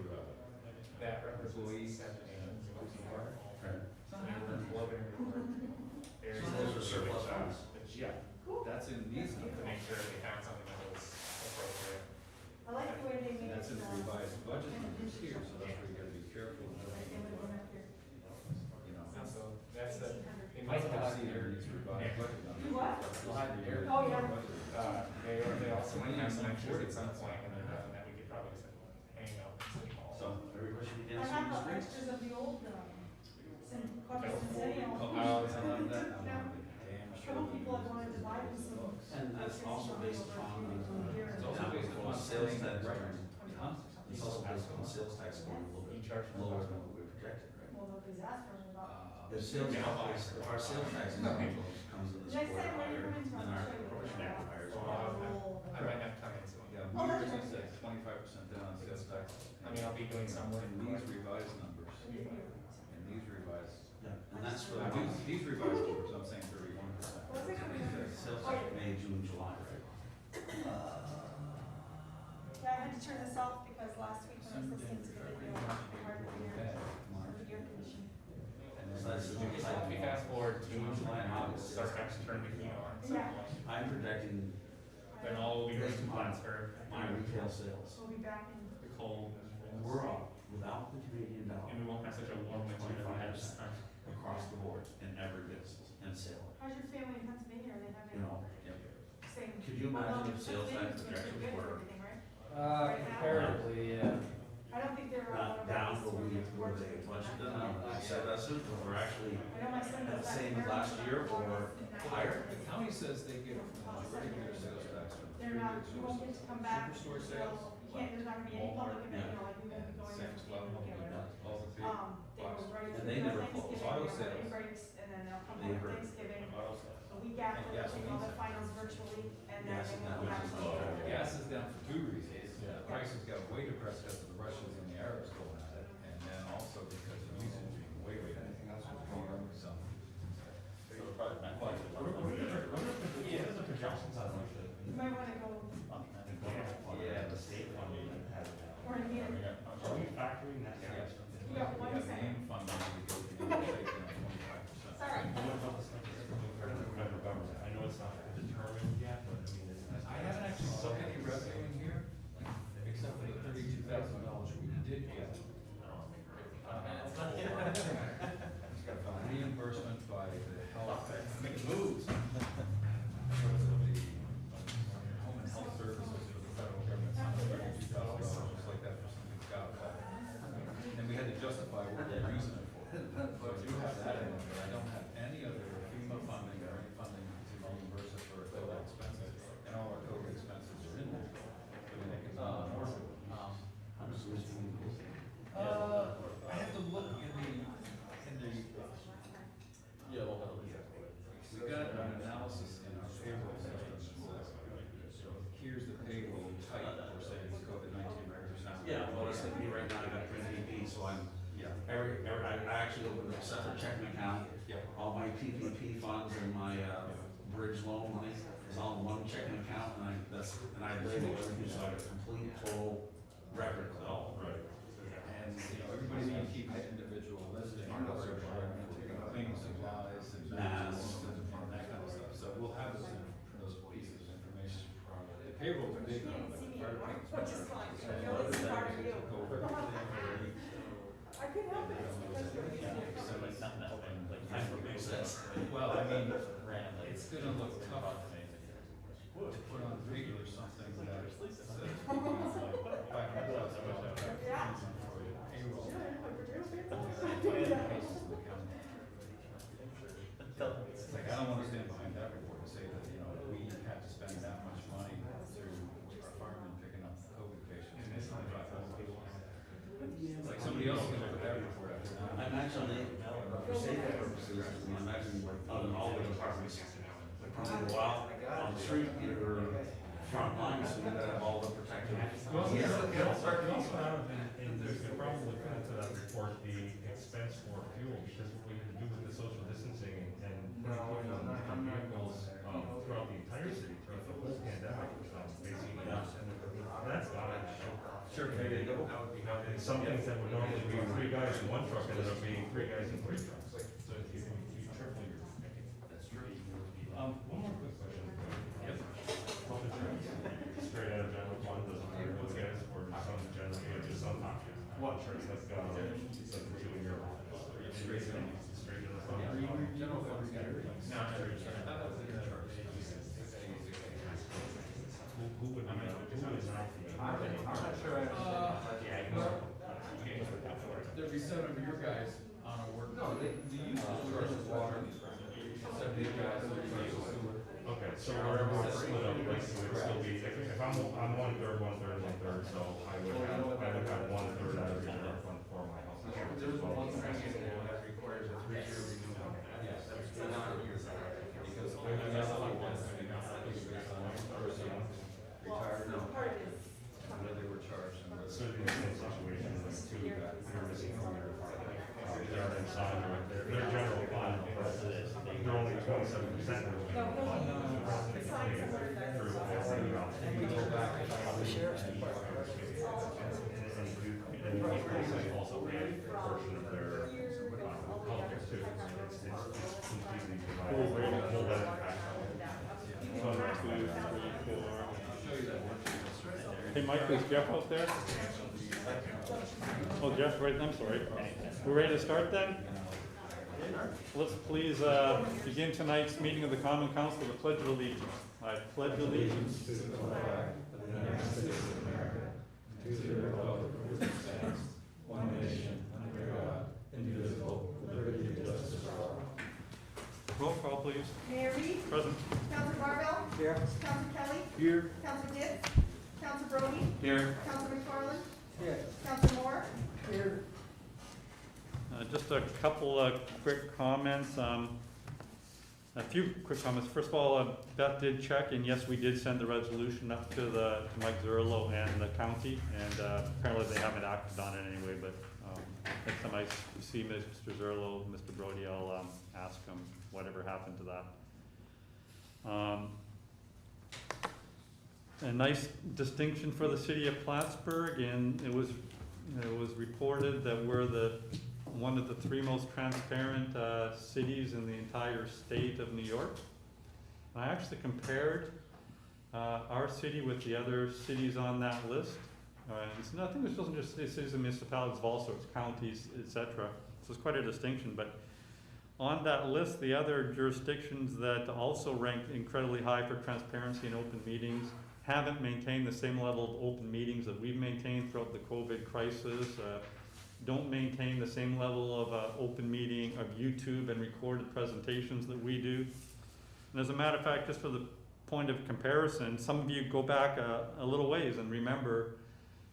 Speaker 11: that
Speaker 4: employees.
Speaker 6: those are surplus funds.
Speaker 11: Yeah,
Speaker 4: That's in these
Speaker 11: to
Speaker 4: numbers.
Speaker 11: make sure they found something that was appropriate.
Speaker 1: I like the way they
Speaker 4: And
Speaker 1: made it.
Speaker 4: that's in the revised budget numbers here, so that's where you gotta be careful. You know,
Speaker 11: So that's the, they
Speaker 8: Might
Speaker 11: might
Speaker 8: have
Speaker 11: have,
Speaker 4: see there these revised budget numbers.
Speaker 1: You what?
Speaker 4: You'll have to hear it.
Speaker 1: Oh, yeah.
Speaker 11: they also might have some extras at some point when they're done that we could probably just hang out in City Hall.
Speaker 6: So, everybody should be
Speaker 1: I
Speaker 6: dancing
Speaker 1: have
Speaker 6: on
Speaker 1: the
Speaker 6: the streets.
Speaker 1: extras of the old, Centennial.
Speaker 4: Oh, it's not that, I'm
Speaker 1: Now,
Speaker 4: damn
Speaker 1: a
Speaker 4: sure.
Speaker 1: couple people have wanted to buy them some.
Speaker 6: And that's also based upon,
Speaker 4: It's also based upon
Speaker 6: sales tax.
Speaker 4: records. Huh?
Speaker 6: It's also based upon sales tax going a little bit lower than what we projected, right?
Speaker 1: Well, nobody's asked for them about.
Speaker 6: The sales tax, our sales tax comes in this
Speaker 1: Next
Speaker 6: quarter
Speaker 1: time when you
Speaker 6: higher
Speaker 1: come into
Speaker 6: than
Speaker 1: my
Speaker 6: our
Speaker 1: show you.
Speaker 6: proportionate higher.
Speaker 11: I might have time in soon.
Speaker 4: Yeah,
Speaker 1: Oh,
Speaker 4: we
Speaker 1: that's
Speaker 4: originally
Speaker 1: right.
Speaker 4: said 25% down on sales tax.
Speaker 11: I mean, I'll be doing some work.
Speaker 4: And these revised numbers, and these revised,
Speaker 6: Yeah, and that's for
Speaker 4: these revised numbers, I'm saying 31%.
Speaker 1: What's it gonna be?
Speaker 6: sales tax May, June, July, right?
Speaker 1: Yeah, I had to turn this off because last week when I was listening to the video, I hardly hear the air conditioning.
Speaker 4: And
Speaker 6: So
Speaker 4: then
Speaker 6: that's the June,
Speaker 11: So if we fast forward to
Speaker 6: June, July, and August.
Speaker 11: start actually turning the heat on, so
Speaker 1: Yeah.
Speaker 6: I'm projecting
Speaker 11: then all we do is plans for
Speaker 6: my retail sales.
Speaker 1: We'll be back in.
Speaker 11: the cold,
Speaker 6: We're up without the Canadian dollar.
Speaker 11: and we won't have such a warm winter that we had this time.
Speaker 6: Across the board in every business and sale.
Speaker 1: How's your family in Pennsylvania? Are they
Speaker 6: You
Speaker 1: having
Speaker 6: know,
Speaker 1: same?
Speaker 6: could you imagine if sales tax
Speaker 1: Pennsylvania's doing
Speaker 6: projections
Speaker 1: pretty good for
Speaker 6: were
Speaker 1: everything, right?
Speaker 8: Comparatively, yeah.
Speaker 1: I don't think they're.
Speaker 6: not down to what we budgeted on, said that's it, but we're actually
Speaker 1: I know my son
Speaker 6: the
Speaker 1: does that.
Speaker 6: same as last year or higher.
Speaker 4: the county says they get majority of their sales tax from
Speaker 1: They're
Speaker 4: three
Speaker 1: not,
Speaker 4: big
Speaker 1: you won't get
Speaker 4: sources.
Speaker 1: to come back.
Speaker 4: Superstore
Speaker 1: until-
Speaker 4: sales,
Speaker 1: You can't, there's not gonna be any public event, you know, like we won't be going
Speaker 4: Sam's
Speaker 1: there.
Speaker 4: Club, all the big
Speaker 1: They go
Speaker 4: box.
Speaker 1: right
Speaker 6: And
Speaker 1: through
Speaker 6: they never
Speaker 1: Thanksgiving,
Speaker 6: close.
Speaker 1: they
Speaker 4: Auto
Speaker 1: have
Speaker 4: sales.
Speaker 1: any breaks, and then they'll come
Speaker 6: They
Speaker 1: home
Speaker 6: break.
Speaker 1: Thanksgiving,
Speaker 4: Auto
Speaker 1: a week after,
Speaker 4: And
Speaker 1: they'll do all the
Speaker 4: gasoline.
Speaker 1: finals virtually, and then
Speaker 6: Gas
Speaker 1: they
Speaker 6: is
Speaker 1: won't
Speaker 6: down,
Speaker 1: have
Speaker 6: which is
Speaker 1: to.
Speaker 6: low.
Speaker 4: Gas is down for two reasons. The prices got way depressed because of the Russians and the Arabs going at it, and then also because of usage being way, way down. So,
Speaker 11: Yeah, there's a projections on like
Speaker 1: You might wanna go,
Speaker 4: yeah,
Speaker 11: the state funding that has it.
Speaker 1: or in here,
Speaker 11: Are we factoring that?
Speaker 4: yeah.
Speaker 1: you got one
Speaker 4: We have
Speaker 1: second.
Speaker 4: main funding because we do take, 25%.
Speaker 1: Sorry.
Speaker 11: What about the stuff that's coming from the federal government? I know it's not determined yet, but I mean, it's.
Speaker 4: I haven't actually seen any revenue in here, except for the $32,000 we did get. Reimbursement by the health, make moves. Home and health services for the federal government, $32,000, just like that for something Scott. And we had to justify what we're using it for. So I do have
Speaker 6: right now I got PPP, so I'm, I actually opened a separate checking account. All my PPP funds and my, bridge loan money is all in one checking account, and I label everything, so I have a complete total record of it all.
Speaker 4: Right. And, everybody's gonna keep an individual listing, cleaning supplies and masks and that kind of stuff, so we'll have those pieces of information. The payroll's big, though, but the fire department's
Speaker 1: Which is fine.
Speaker 4: So
Speaker 1: I know this is hard for you.
Speaker 4: over everything.
Speaker 1: I could help it, it's because we're using it.
Speaker 4: So it's not that way, makes sense. Well, I mean, it's gonna look tough to put on regular something that says, like, $500,000
Speaker 1: Yeah.
Speaker 4: for your payroll. It's like, I don't wanna stand behind that report and say that, we had to spend that much money through our firemen picking up COVID patients. It's like 5,000 people. It's like somebody else can look at that report after that.
Speaker 6: I'm actually, for safety purposes, I'm actually out in all the departments. Once in a while, on the street, either front lines, so you gotta have all the protective.
Speaker 11: Well, you also have, and there's probably to that report, the expense for fuel, because what we had to do with the social distancing and putting on vehicles, throughout the entire city, throughout the whole pandemic, basically, that's gotta
Speaker 4: Sure, there you go.
Speaker 11: and some things that would normally be 3 guys in one truck ended up being 3 guys in 3 trucks. So you triple your.
Speaker 6: That's true.
Speaker 11: One more quick question.
Speaker 4: Yep.
Speaker 11: Health insurance, straight out of general fund, doesn't matter what it is, or just some general, or just some option. What insurance that's got, substitute in your office. Straight to the fund.
Speaker 4: General fund's got everything.
Speaker 11: No, every insurance. Who would be, who is not the?
Speaker 4: I'm not sure I understand. There'd be 7 of your guys on a work. No, they use the water. 7 of your guys would use sewer.
Speaker 11: Okay, so wherever it's split up, like, it would still be, if I'm 1/3, 1/3, 1/3, so I would have 1/3 out of the general fund for my health insurance.
Speaker 4: There's
Speaker 11: as well.
Speaker 4: one thing that requires a 3-year renewal. Yes, that's good on years. Because only the other ones do not based on one person retired, no,
Speaker 1: Part is.
Speaker 4: whether they were charged and whether.
Speaker 11: So it'd be the same situation, like two, you're missing from your, they're inside, their general fund, but they're only 27%.
Speaker 1: No, besides the word that's.
Speaker 4: And we go back and the sheriff's department.
Speaker 11: And you also pay a portion of their, healthcare too, so it's completely divided, we're gonna hold that in back.
Speaker 3: 1, 2, 3, 4. Hey, Mike, is Jeff out there? Oh, Jeff, right, I'm sorry. We're ready to start then? Let's please begin tonight's meeting of the Common Council with the Pledge of Allegiance. I pledge allegiance to the flag of the United States of America, to the republic for which it stands, one nation, under God, indivisible, with liberty and justice for all. Roll call, please.
Speaker 1: Mayor Reed,
Speaker 3: Present.
Speaker 1: Council Barbell,
Speaker 3: Here.
Speaker 1: Council Kelly,
Speaker 3: Here.
Speaker 1: Council Dips, Council Brody,
Speaker 6: Here.
Speaker 1: Council McFarland,
Speaker 3: Here.
Speaker 1: Council Moore,
Speaker 3: Here. Just a couple of quick comments. A few quick comments. First of all, Beth did check, and yes, we did send the resolution up to Mike Zerlo and the county, and apparently they haven't acted on it anyway, but next time I see Mr. Zerlo, Mr. Brody, I'll ask him whatever happened to that. A nice distinction for the city of Plattsburgh, and it was reported that we're one of the 3 most transparent cities in the entire state of New York. I actually compared our city with the other cities on that list. It's nothing, it wasn't just cities and municipalities, but also it's counties, etc. So it's quite a distinction. But on that list, the other jurisdictions that also ranked incredibly high for transparency and open meetings haven't maintained the same level of open meetings that we've maintained throughout the COVID crisis. Don't maintain the same level of open meeting of YouTube and recorded presentations that we do. And as a matter of fact, just for the point of comparison, some of you go back a little ways and remember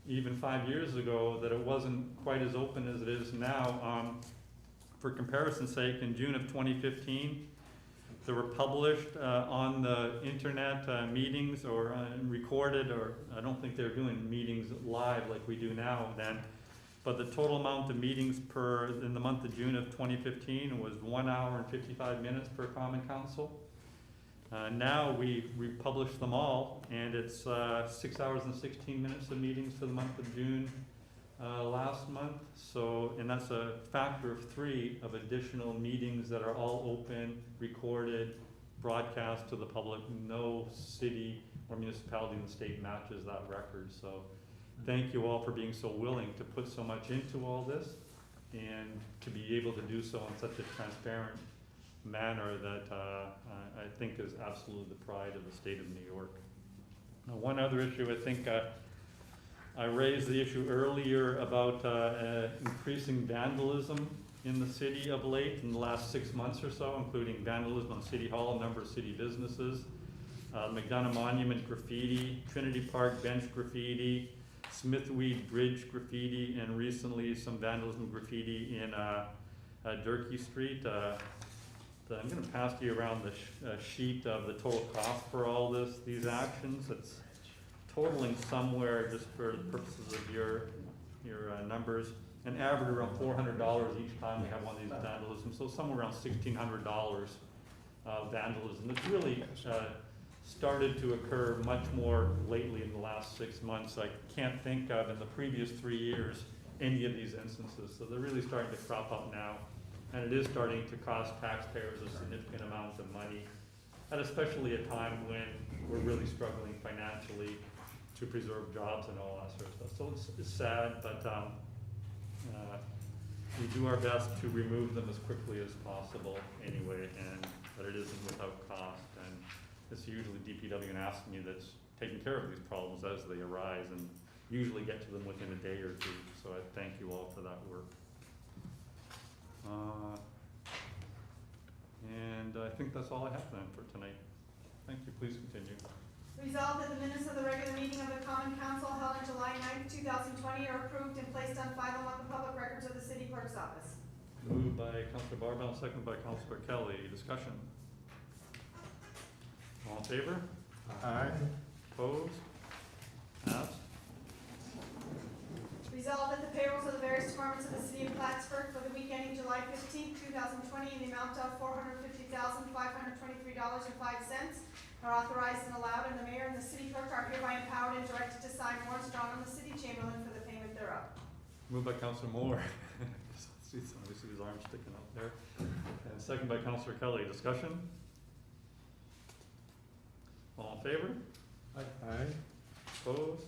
Speaker 3: even 5 years ago that it wasn't quite as open as it is now. For comparison's sake, in June of 2015, there were published on the internet meetings or recorded, or I don't think they were doing meetings live like we do now then.
Speaker 7: but the total amount of meetings in the month of June of 2015 was 1 hour and 55 minutes per common council. Now we republish them all, and it's 6 hours and 16 minutes of meetings for the month of June last month. So, and that's a factor of 3 of additional meetings that are all open, recorded, broadcast to the public. No city or municipality in the state matches that record. So thank you all for being so willing to put so much into all this and to be able to do so in such a transparent manner that I think is absolutely the pride of the state of New York. Now, one other issue, I think I raised the issue earlier about increasing vandalism in the city of late in the last 6 months or so, including vandalism on City Hall, a number of city businesses, McDonough Monument graffiti, Trinity Park bench graffiti, Smithweed Bridge graffiti, and recently some vandalism graffiti in Durkee Street. I'm going to pass you around the sheet of the total cost for all these actions. It's totaling somewhere, just for the purposes of your numbers, an average around $400 each time we have one of these vandalisms. So somewhere around $1,600 vandalism. It's really started to occur much more lately in the last 6 months. I can't think of in the previous 3 years any of these instances. So they're really starting to crop up now. And it is starting to cost taxpayers a significant amount of money, and especially a time when we're really struggling financially to preserve jobs and all that sort of stuff. So it's sad, but we do our best to remove them as quickly as possible anyway, but it isn't without cost. And it's usually DPW and ASME that's taking care of these problems as they arise, and usually get to them within a day or two. So I thank you all for that work. And I think that's all I have then for tonight. Thank you. Please continue.
Speaker 1: Resolved that the minutes of the regular meeting of the Common Council held on July 9th, 2020 are approved and placed on file among the public records of the city clerk's office.
Speaker 7: Moved by Councilor Barbell, second by Councilor Kelly. Discussion. All in favor?
Speaker 3: Aye.
Speaker 7: Opposed? Passed.
Speaker 1: Resolved that the payrolls of the various departments of the city of Plattsburgh for the week ending July 15th, 2020 in the amount of $450,523.05 are authorized and allowed, and the mayor and the city clerk are hereby empowered and directed to sign warrants drawn on the City Chamberlain for the payment thereof.
Speaker 7: Moved by Councilor Moore. See his arm sticking up there. And second by Councilor Kelly. Discussion? All in favor?
Speaker 3: Aye.
Speaker 7: Opposed?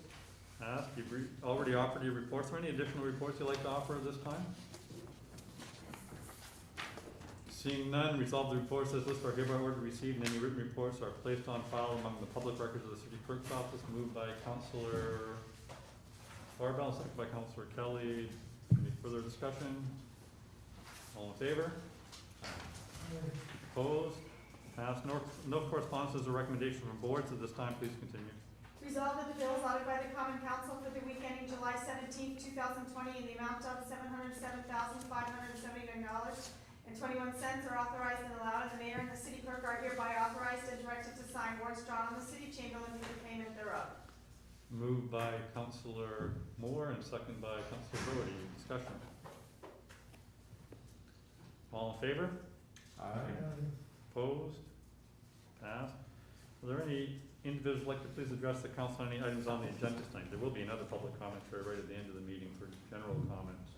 Speaker 7: Passed. You've already offered your reports. Are there any additional reports you'd like to offer at this time? Seeing none, resolve the reports as listed are hereby ordered to receive, and any written reports are placed on file among the public records of the city clerk's office. Moved by Councilor Barbell, second by Councilor Kelly. Any further discussion? All in favor? Opposed? Passed. No correspondences or recommendations from boards at this time. Please continue.
Speaker 1: Resolved that the bills audited by the Common Council for the week ending July 17th, 2020 in the amount of $707,579.21 are authorized and allowed, and the mayor and the city clerk are hereby authorized and directed to sign warrants drawn on the City Chamberlain for the payment thereof.
Speaker 7: Moved by Councilor Moore and second by Councilor Brody. Discussion. All in favor?
Speaker 3: Aye.
Speaker 7: Opposed? Passed. Are there any individuals like to please address the council on any items on the agenda tonight? There will be another public comment period right at the end of the meeting for general comments.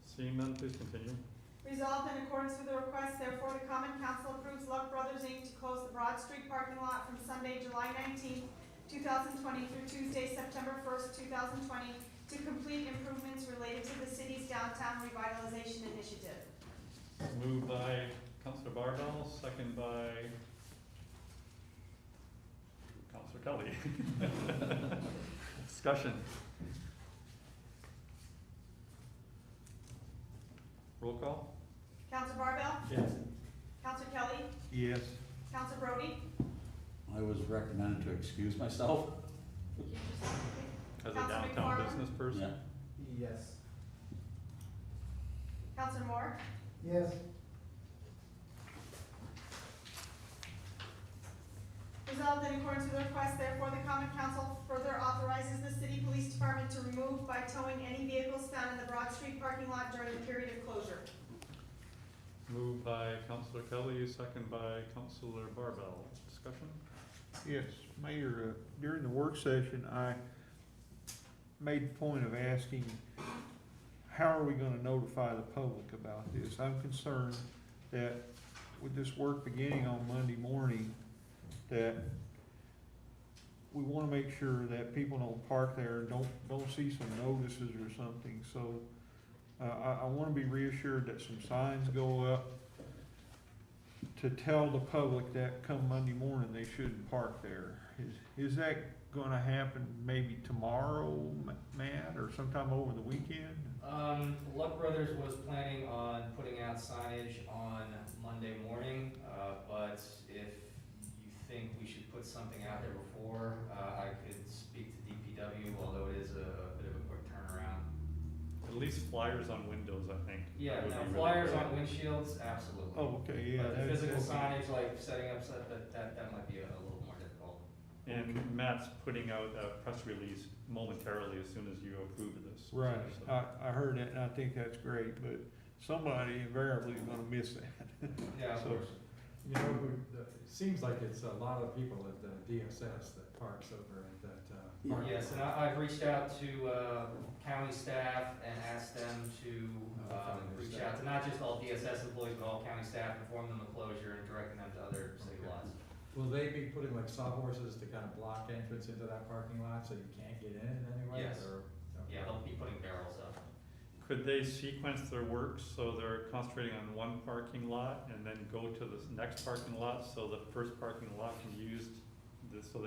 Speaker 7: Seeing none, please continue.
Speaker 1: Resolved in accordance with the request, therefore, the Common Council approves Luck Brothers, Inc. to close the Broad Street parking lot from Sunday, July 19th, 2020 through Tuesday, September 1st, 2020 to complete improvements related to the city's downtown revitalization initiative.
Speaker 7: Moved by Councilor Barbell, second by Councilor Kelly. Discussion. Roll call?
Speaker 1: Councilor Barbell?
Speaker 2: Yes.
Speaker 1: Councilor Kelly?
Speaker 3: Yes.
Speaker 1: Councilor Brody?
Speaker 6: I was recommended to excuse myself.
Speaker 7: As a
Speaker 1: Councilor
Speaker 7: downtown
Speaker 1: McFarland?
Speaker 7: business person?
Speaker 6: Yeah.
Speaker 5: Yes.
Speaker 1: Councilor Moore?
Speaker 9: Yes.
Speaker 1: Resolved in accordance with the request, therefore, the Common Council further authorizes the city police removed by towing any vehicles found in the Broad Street parking lot during the period of closure.
Speaker 7: Moved by Councilor Kelly, second by Councilor Barbell. Discussion?
Speaker 3: Yes, Mayor, during the work session, I made the point of asking, how are we gonna notify the public about this? I'm concerned that with this work beginning on Monday morning, that we wanna make sure that people don't park there, don't see some notices or something, so I wanna be reassured that some signs go up to tell the public that come Monday morning, they shouldn't park there. Is that gonna happen maybe tomorrow, Matt, or sometime over the weekend?
Speaker 8: Luck Brothers was planning on putting out signage on Monday morning, but if you think we should put something out there before, I could speak to DPW, although it is a bit of a quick turnaround.
Speaker 7: At least flyers on windows, I think.
Speaker 8: Yeah,
Speaker 7: would
Speaker 8: now
Speaker 7: be really
Speaker 8: flyers
Speaker 7: good.
Speaker 8: on windshields, absolutely.
Speaker 3: Oh, okay, yeah.
Speaker 8: But the
Speaker 3: that's-
Speaker 8: physical
Speaker 3: that's-
Speaker 8: signage, like setting up, that might be a little more difficult.
Speaker 7: And Matt's putting out a press release momentarily as soon as you approve of this.
Speaker 3: Right,
Speaker 7: So-
Speaker 3: I heard that, and I think that's great, but somebody invariably is gonna miss that.
Speaker 8: Yeah, of
Speaker 3: So-
Speaker 8: course.
Speaker 2: You know, it seems like it's a lot of people at the DSS that parks over at that, parking
Speaker 8: Yes, and
Speaker 2: lot.
Speaker 8: I've reached out to, county staff and asked them to, reach out to not just all DSS employees, but all county staff, inform them of closure and directing them to other city
Speaker 2: Okay.
Speaker 8: lots.
Speaker 2: Will they be putting like sawhorses to kind of block entrance into that parking lot so you can't get in it anyway?
Speaker 8: Yes.
Speaker 2: Or-
Speaker 8: Yeah, they'll be putting barrels up.
Speaker 7: Could they sequence their work so they're concentrating on one parking lot and then go to the next parking lot, so the first parking lot can use this, so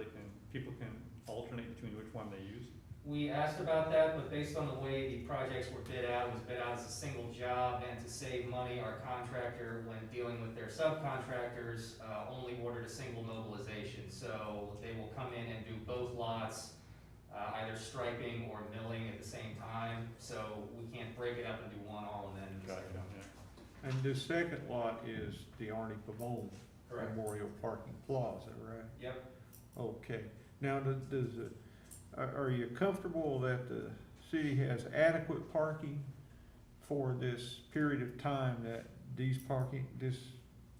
Speaker 7: people can alternate between which one they use?
Speaker 8: We asked about that, but based on the way the projects were bid out, it was bid out as a single job, and to save money, our contractor, when dealing with their subcontractors, only ordered a single mobilization. So they will come in and do both lots, either striping or milling at the same time, so we can't break it up and do one all and then.
Speaker 7: Gotcha, yeah.
Speaker 3: And the second lot is the Arnie Pavone
Speaker 8: Correct.
Speaker 3: Memorial Parking Plaza, right?
Speaker 8: Yep.
Speaker 3: Okay, now, are you comfortable that the city has adequate parking for this period of time that this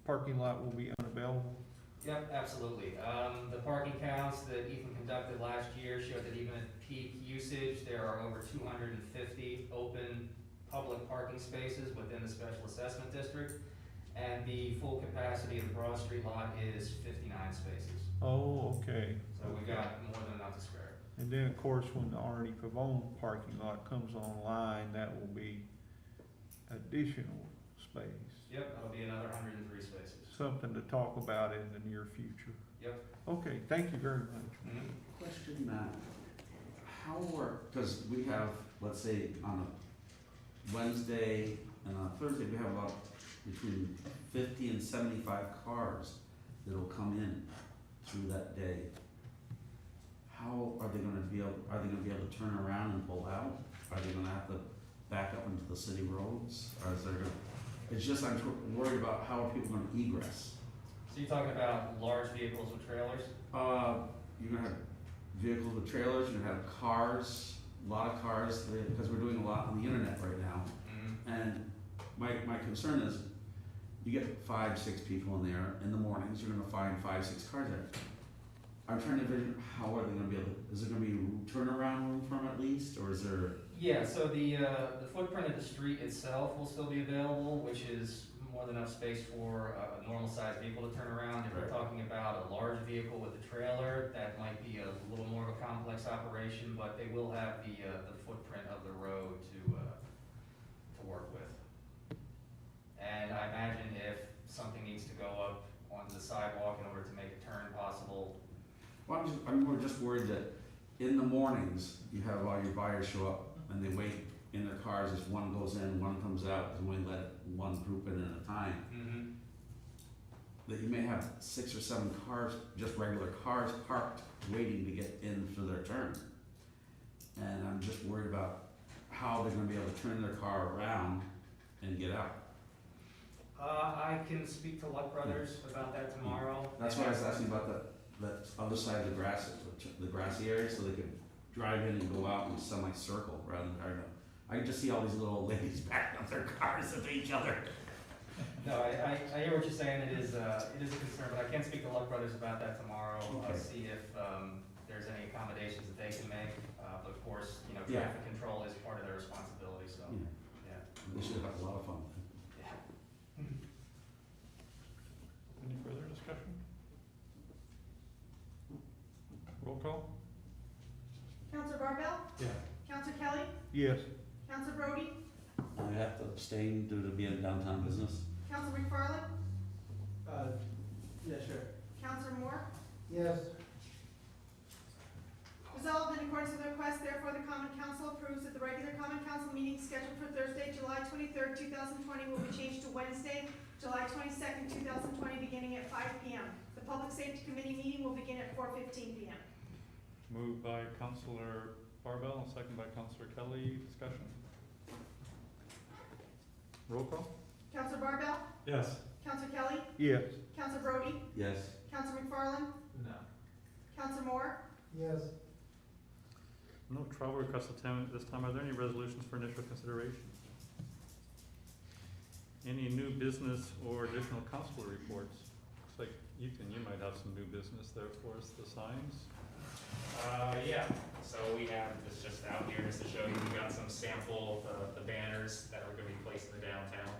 Speaker 3: parking lot will be unavailable?
Speaker 8: Yep, absolutely. The parking counts that Ethan conducted last year showed that even at peak usage, there are over 250 open public parking spaces within the special assessment district. And the full capacity of the Broad Street lot is 59 spaces.
Speaker 3: Oh, okay.
Speaker 8: So we got more than enough to spare.
Speaker 3: And then, of course, when the Arnie Pavone parking lot comes online, that will be additional space.
Speaker 8: Yep, that'll be another 103 spaces.
Speaker 3: Something to talk about in the near future.
Speaker 8: Yep.
Speaker 3: Okay, thank you very much.
Speaker 6: Question, Matt, how because we have, let's say, on a Wednesday and on a Thursday, we have about between 50 and 75 cars that'll come in through that day. How are they gonna be able to turn around and pull out? Are they gonna have to back up into the city roads? Or is there it's just, I'm worried about how are people gonna egress?
Speaker 8: So you're talking about large vehicles with trailers?
Speaker 6: You're gonna have vehicles with trailers, you're gonna have cars, a lot of cars, because we're doing a lot on the internet right now. And my concern is, you get 5, 6 people in there, in the mornings, you're gonna find 5, 6 cars there. I'm trying to envision, how are they gonna be able, is there gonna be turnaround room for them at least, or is there?
Speaker 8: Yeah, so the footprint of the street itself will still be available, which is more than enough space for a normal sized vehicle to turn around. If we're
Speaker 6: Right.
Speaker 8: talking about a large vehicle with a trailer, that might be a little more of a complex operation, but they will have the footprint of the road to work with. And I imagine if something needs to go up onto the sidewalk in order to make a turn possible.
Speaker 6: Well, I'm more just worried that in the mornings, you have all your buyers show up and they wait in their cars as one goes in, one comes out, and only let one group in at a time. That you may have 6 or 7 cars, just regular cars parked, waiting to get in for their turn. And I'm just worried about how they're gonna be able to turn their car around and get out.
Speaker 8: I can speak to Luck Brothers about that tomorrow.
Speaker 6: That's why I was asking about the other side of the grass, the grassy area, so they could drive in and go out in a semicircle rather than trying to, I can just see all these little old ladies backing up their cars into each other.
Speaker 8: No, I hear what you're saying, it is a concern, but I can speak to Luck Brothers about that tomorrow,
Speaker 6: Okay.
Speaker 8: see if, there's any accommodations that they can make, but of course, you know,
Speaker 6: Yeah.
Speaker 8: traffic control is part of their responsibility, so,
Speaker 6: Yeah,
Speaker 8: yeah.
Speaker 6: they should have a lot of fun.
Speaker 7: Any further discussion? Roll call?
Speaker 1: Counselor Barbell?
Speaker 2: Yeah.
Speaker 1: Counselor Kelly?
Speaker 3: Yes.
Speaker 1: Counselor Brody?
Speaker 6: I have to abstain due to being downtown business.
Speaker 1: Counselor McFarland?
Speaker 5: Yeah, sure.
Speaker 1: Counselor Moore?
Speaker 9: Yes,
Speaker 1: Resolved in accordance with the request, therefore the common council approves that the regular common council meeting scheduled for Thursday, July 23rd, 2020 will be changed to Wednesday, July 22nd, 2020, beginning at 5 p.m. The Public Safety Committee meeting will begin at 4:15 p.m.
Speaker 7: Moved by Counselor Barbell and second by Counselor Kelly. Discussion. Roll call?
Speaker 1: Counselor Barbell?
Speaker 2: Yes.
Speaker 1: Counselor Kelly?
Speaker 3: Yes.
Speaker 1: Counselor Brody?
Speaker 6: Yes.
Speaker 1: Counselor McFarland?
Speaker 5: No.
Speaker 1: Counselor Moore?
Speaker 9: yes,
Speaker 7: No travel requests at this time. Are there any resolutions for initial consideration? Any new business or additional council reports? Looks like you might have some new business there for us, the signs.
Speaker 10: Yeah, so we have this just out here just to show you, we got some sample, the banners that are gonna be placed in the downtown.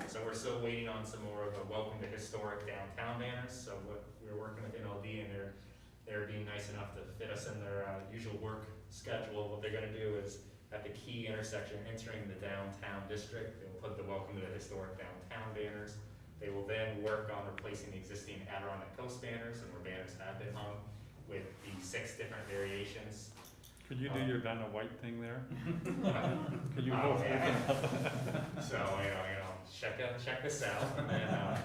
Speaker 10: So we're still waiting on some more of a welcome to historic downtown banners, so what we're working with NLD and they're being nice enough to fit us in their usual work schedule. What they're gonna do is at the key intersection entering the downtown district, they'll put the welcome to the historic downtown banners. They will then work on replacing the existing Adirondack Coast banners, and where banners have been hung, with the 6 different variations.
Speaker 7: Could you do your Vanna White thing there? Could you
Speaker 10: Oh,
Speaker 7: vote for
Speaker 10: yeah.
Speaker 7: it?
Speaker 10: So, check this out. And then,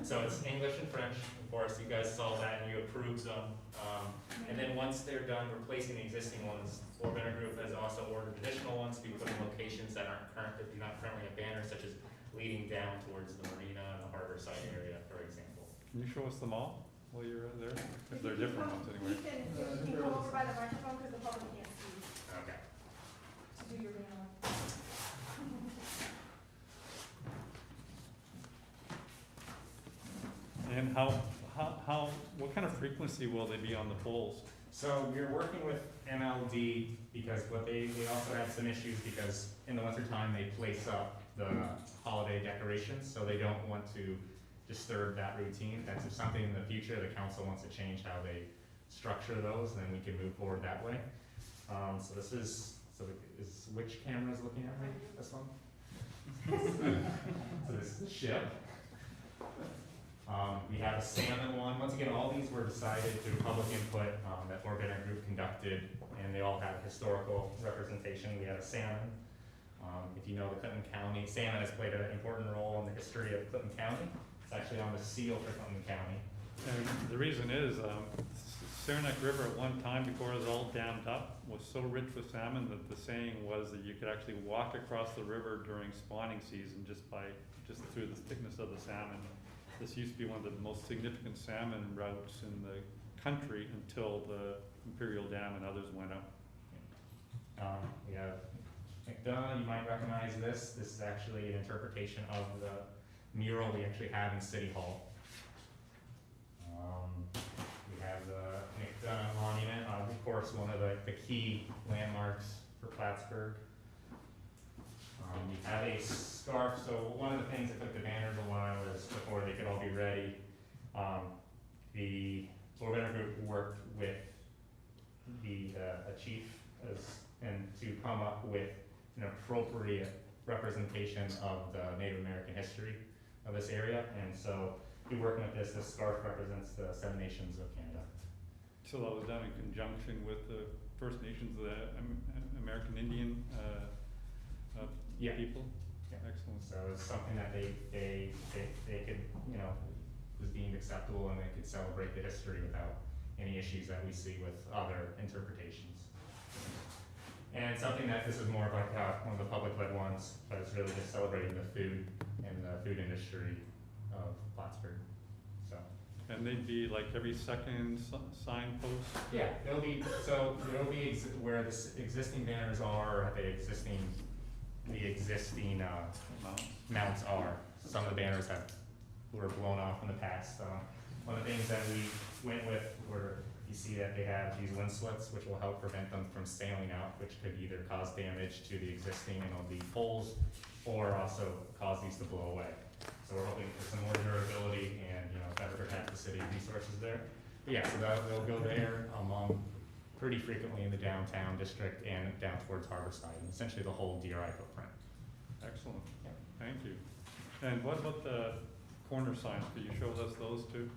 Speaker 10: so it's English and French, of course, you guys saw that and you approved them. And then once they're done replacing the existing ones, Banner Group has also ordered additional ones to be put in locations that do not currently have banners, such as leading down towards the marina and the harbor side area, for example.
Speaker 7: Can you show us them all while you're there? If they're different ones anyway.
Speaker 1: You can come over by the microphone because the public can't see you
Speaker 10: Okay.
Speaker 1: to do your banner.
Speaker 7: And what kind of frequency will they be on the poles?
Speaker 10: So we're working with MLD because they also have some issues because in the wintertime, they place up the holiday decorations, so they don't want to disturb that routine. That's if something in the future, the council wants to change how they structure those, then we can move forward that way. So this is, which camera is looking at me? This one? So this is the ship. We have a salmon one. Once again, all these were decided through public input that Banner Group conducted, and they all have historical representation. We have a salmon. If you know the Clinton County, salmon has played an important role in the history of Clinton County. It's actually on the seal for Clinton County.
Speaker 7: And the reason is, Saranac River at one time, before it was all dammed up, was so rich with salmon that the saying was that you could actually walk across the river during spawning season just through the thickness of the salmon. This used to be one of the most significant salmon routes in the country until the Imperial Dam and others went up.
Speaker 10: We have McDonough, you might recognize this. This is actually an interpretation of the mural we actually have in City Hall. We have the McDonough Monument, of course, one of the key landmarks for Plattsburgh. We have a scarf, so one of the things that took the banners a while is before they could all be ready, the Banner Group worked with a chief and to come up with an appropriate representation of the Native American history of this area, and so we're working with this. This scarf represents the 7 nations of Canada.
Speaker 7: So that was done in conjunction with the First Nations, the American Indian
Speaker 10: Yeah.
Speaker 7: people?
Speaker 10: Yeah.
Speaker 7: Excellent.
Speaker 10: So it's something that they could, was deemed acceptable, and they could celebrate the history without any issues that we see with other interpretations. And something that this is more of like one of the public-led ones, but it's really just celebrating the food and the food industry of Plattsburgh. So
Speaker 7: And they'd be like every second signpost?
Speaker 10: Yeah, there'll be, where the existing banners are, the existing, mounts are. Some of the banners were blown off in the past. One of the things that we went with were, you see that they have these wind slits, which will help prevent them from sailing out, which could either cause damage to the existing MLB poles, or also cause these to blow away. So we're hoping for some more durability and, better protect the city resources there. But yeah, so they'll go there, pretty frequently in the downtown district and down towards Harborside, and essentially the whole DRI footprint.
Speaker 7: Excellent,
Speaker 10: Yeah.
Speaker 7: thank you. And what about the corner signs? Could you show us those too?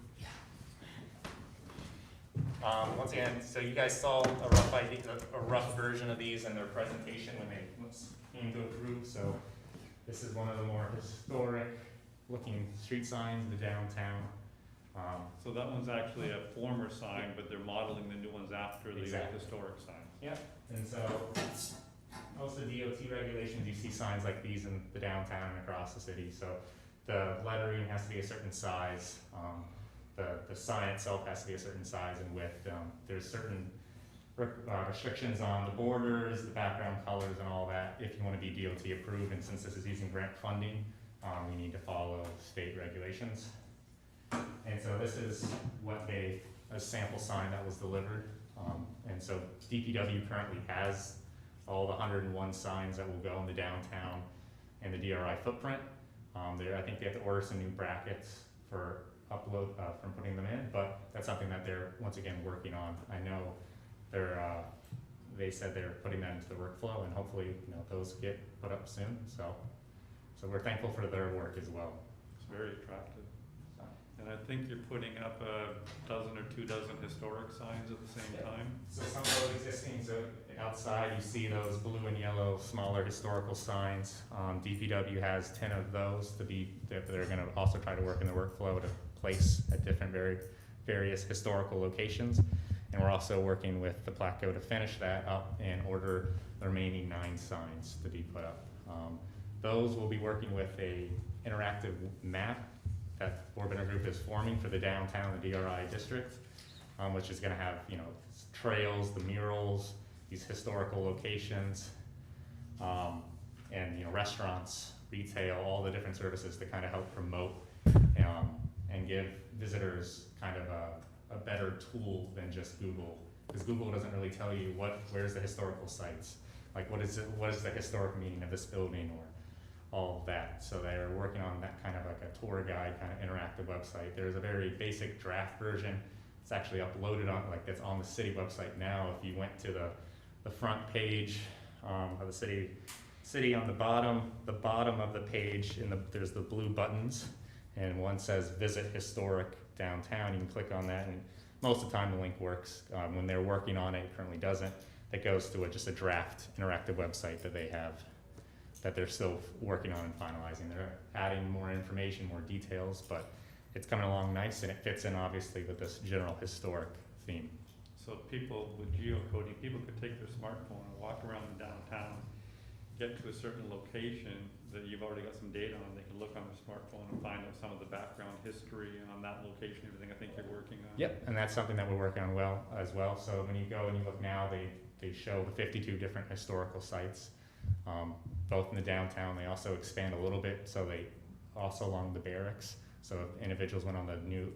Speaker 10: Once again, so you guys saw a rough idea, a rough version of these in their presentation when they came to approve. So this is one of the more historic looking street signs in the downtown.
Speaker 7: So that one's actually a former sign, but they're modeling the new ones after the
Speaker 10: Exactly.
Speaker 7: historic sign.
Speaker 10: Yeah, and so most of the DOT regulations, you see signs like these in the downtown and across the city. So the lettering has to be a certain size. The sign itself has to be a certain size and width. There's certain restrictions on the borders, the background colors and all that, if you want to be DOT approved. And since this is using grant funding, we need to follow state regulations. And so this is a sample sign that was delivered. And so DPW currently has all the 101 signs that will go in the downtown and the DRI footprint. I think they have to order some new brackets for upload, from putting them in, but that's something that they're, once again, working on. I know they said they're putting that into the workflow, and hopefully, those get put up soon. So we're thankful for their work as well.
Speaker 7: It's very attractive. And I think you're putting up a dozen or 2 dozen historic signs at the same time.
Speaker 10: So some of those existing, so outside you see those blue and yellow smaller historical signs. DPW has 10 of those that they're gonna also try to work in the workflow to place at different various historical locations. And we're also working with the Platco to finish that up and order the remaining 9 signs to be put up. Those will be working with a interactive map that Orbiter Group is forming for the downtown, the DRI district, which is gonna have, trails, the murals, these historical locations, and, restaurants, retail, all the different services to kind of help promote, and give visitors kind of a better tool than just Google. Because Google doesn't really tell you where's the historical sites, like what is the historic meaning of this building, or all of that. So they're working on that kind of like a tour guide kind of interactive website. There's a very basic draft version. It's actually uploaded on, that's on the city website now. If you went to the front page of the city on the bottom of the page, there's the blue buttons, and one says Visit Historic Downtown. You can click on that, and most of the time the link works. When they're working on it, it currently doesn't. It goes to just a draft interactive website that they have, that they're still working on and finalizing. They're adding more information, more details, but it's coming along nice, and it fits in obviously with this general historic theme.
Speaker 7: So people with geocoding, people could take their smartphone and walk around the downtown, get to a certain location that you've already got some data on. They can look on their smartphone and find out some of the background history on that location, everything I think you're working on.
Speaker 10: Yep, and that's something that we're working on as well. So when you go and you look now, they show the 52 different historical sites, both in the downtown. They also expand a little bit, so they also along the barracks. So if individuals went on the new,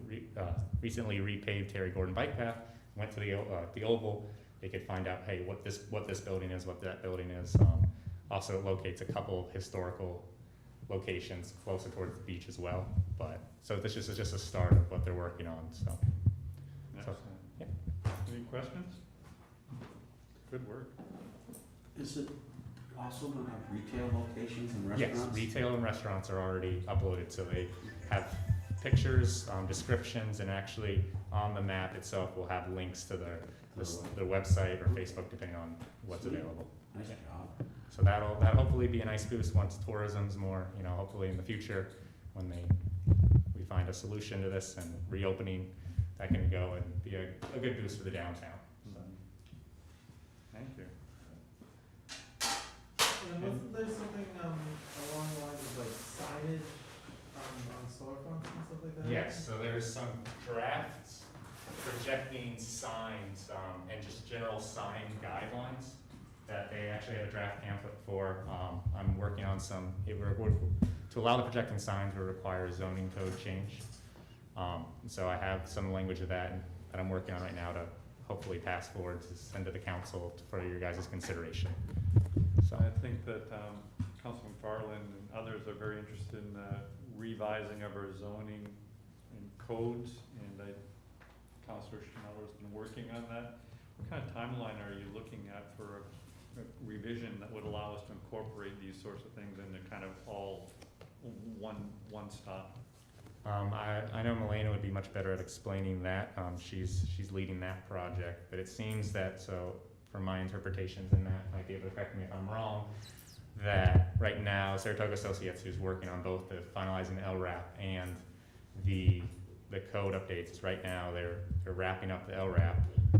Speaker 10: recently repaved Terry Gordon bike path, went to the Oval, they could find out, hey, what this building is, what that building is. Also, it locates a couple of historical locations closer towards the beach as well. But so this is just a start of what they're working on. So
Speaker 7: Excellent.
Speaker 10: yeah.
Speaker 7: Any questions? Good work.
Speaker 6: Is it also gonna have retail locations and
Speaker 10: Yes,
Speaker 6: restaurants?
Speaker 10: retail and restaurants are already uploaded, so they have pictures, descriptions, and actually on the map itself will have links to their website or Facebook, depending on what's
Speaker 6: Sweet.
Speaker 10: available.
Speaker 6: Nice job.
Speaker 10: So that'll hopefully be a nice boost once tourism's more, hopefully in the future, when we find a solution to this and reopening, that can go and be a good boost for the downtown. So.
Speaker 7: Thank you.
Speaker 5: And wasn't there something along the lines of like signage on storefronts and stuff like like that?
Speaker 10: Yes, so there's some drafts projecting signs, and just general sign guidelines that they actually have a draft pamphlet for. I'm working on some, to allow the projecting signs will require a zoning code change. So I have some language of that that I'm working on right now to hopefully pass forward to send to the council for your guys' consideration. So,
Speaker 7: I think that Councilman McFarland and others are very interested in revising of our zoning and codes, and Councilor Schneller's been working on that. What kind of timeline are you looking at for a revision that would allow us to incorporate these sorts of things into kind of all one stop?
Speaker 10: I know Milena would be much better at explaining that. She's leading that project, but it seems that, so from my interpretations, and Matt might be able to correct me if I'm wrong, that right now Saratoga Associates, who's working on both the finalizing the LRAP and the code updates, right now they're wrapping up the LRAP,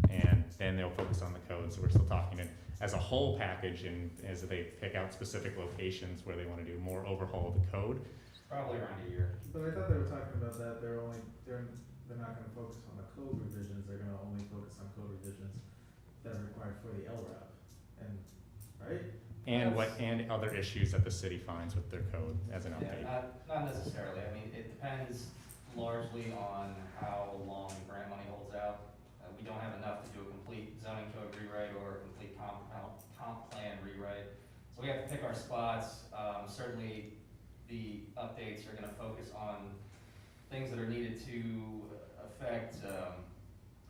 Speaker 10: and then they'll focus on the code. So we're still talking as a whole package, and as they pick out specific locations where they want to do more overhaul of the code.
Speaker 8: Probably around a year.
Speaker 5: But I thought they were talking about that, they're not gonna focus on the code revisions, they're gonna only focus on code revisions that are required for the LRAP, and, right?
Speaker 10: And other issues that the city finds with their code as an update.
Speaker 8: Yeah, not necessarily. I mean, it depends largely on how long grant money holds out. We don't have enough to do a complete zoning code rewrite or a complete comp plan rewrite. So we have to pick our spots. Certainly, the updates are gonna focus on things that are needed to affect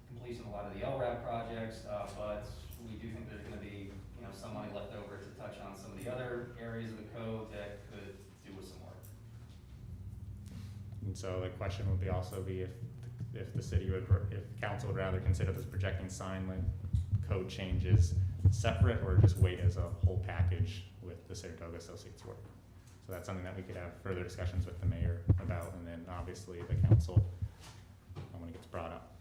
Speaker 8: completion of a lot of the LRAP projects, but we do think there's gonna be, some money left over to touch on some of the other areas of the code that could do with some work.
Speaker 10: And so the question would be if the city would, if council would rather consider this projecting sign code changes separate, or just wait as a whole package with the Saratoga Associates work. So that's something that we could have further discussions with the mayor about, and then obviously the council when it gets brought up.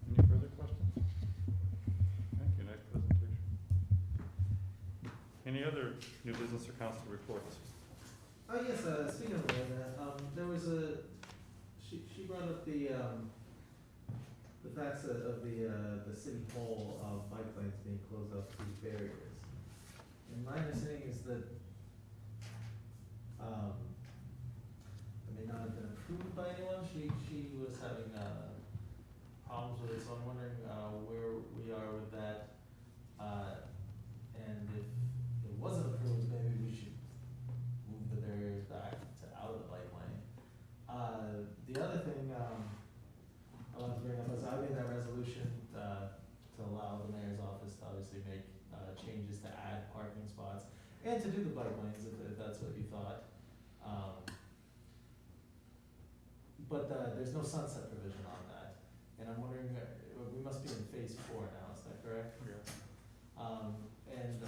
Speaker 7: Any further questions? Thank you, nice presentation. Any other new business or council reports?
Speaker 5: Oh, yes, speaking of Elena, there was she brought up the facts of the city hall bike lanes being closed off to barriers. And my understanding is that, it may not have been approved by anyone, she was having, problems with it, so I'm wondering, where we are with that. And if it wasn't approved, maybe we should move the barriers back to out of the bike lane. The other thing, I wanted to bring up was I made that resolution, to allow the mayor's office to obviously make, changes to add parking spots and to do the bike lanes if that's what you thought. But there's no sunset provision on that, and I'm wondering, we must be in phase 4 now, is that correct?
Speaker 7: Yeah.
Speaker 5: And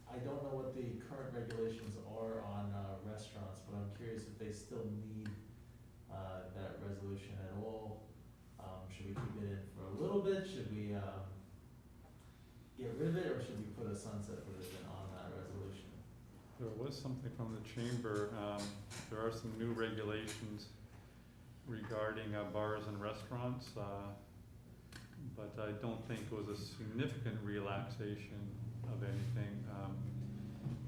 Speaker 5: I don't know what the current regulations are on restaurants, but I'm curious if they still need that resolution at all. Should we keep it in for a little bit? Should we get rid of it, or should we put a sunset provision on that resolution?
Speaker 7: There was something from the chamber, there are some new regulations regarding bars and restaurants, but I don't think it was a significant relaxation of anything.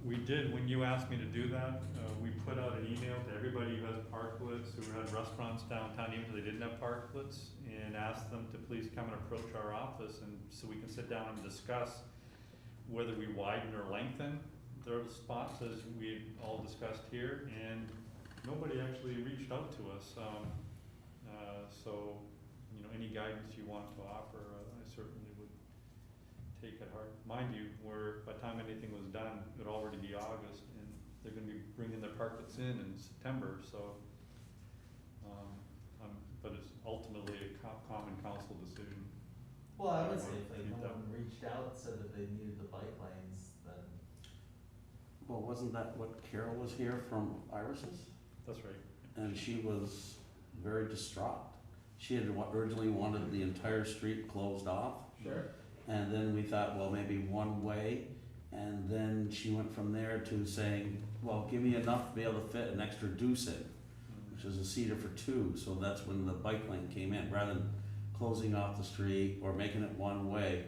Speaker 7: We did, when you asked me to do that, we put out an email to everybody who has parklets, who had restaurants downtown, even if they didn't have parklets, and asked them to please come and approach our office, and so we can sit down and discuss whether we widen or lengthen their spots, as we all discussed here, and nobody actually reached out to us. So, any guidance you want to offer, I certainly would take it hard. Mind you, by the time anything was done, it would already be August, and they're gonna be bringing their parklets in September, so. But it's ultimately a common council decision.
Speaker 5: Well, I would say if no one reached out, said that they needed the bike lanes, then.
Speaker 6: Well, wasn't that what Carol was here from Iris's?
Speaker 7: That's right.
Speaker 6: And she was very distraught. She had originally wanted the entire street closed off.
Speaker 5: Sure.
Speaker 6: And then we thought, well, maybe one way. And then she went from there to saying, well, give me enough to be able to fit an extra deuce in. which is a cedar for 2, so that's when the bike lane came in, rather than closing off the street or making it one way,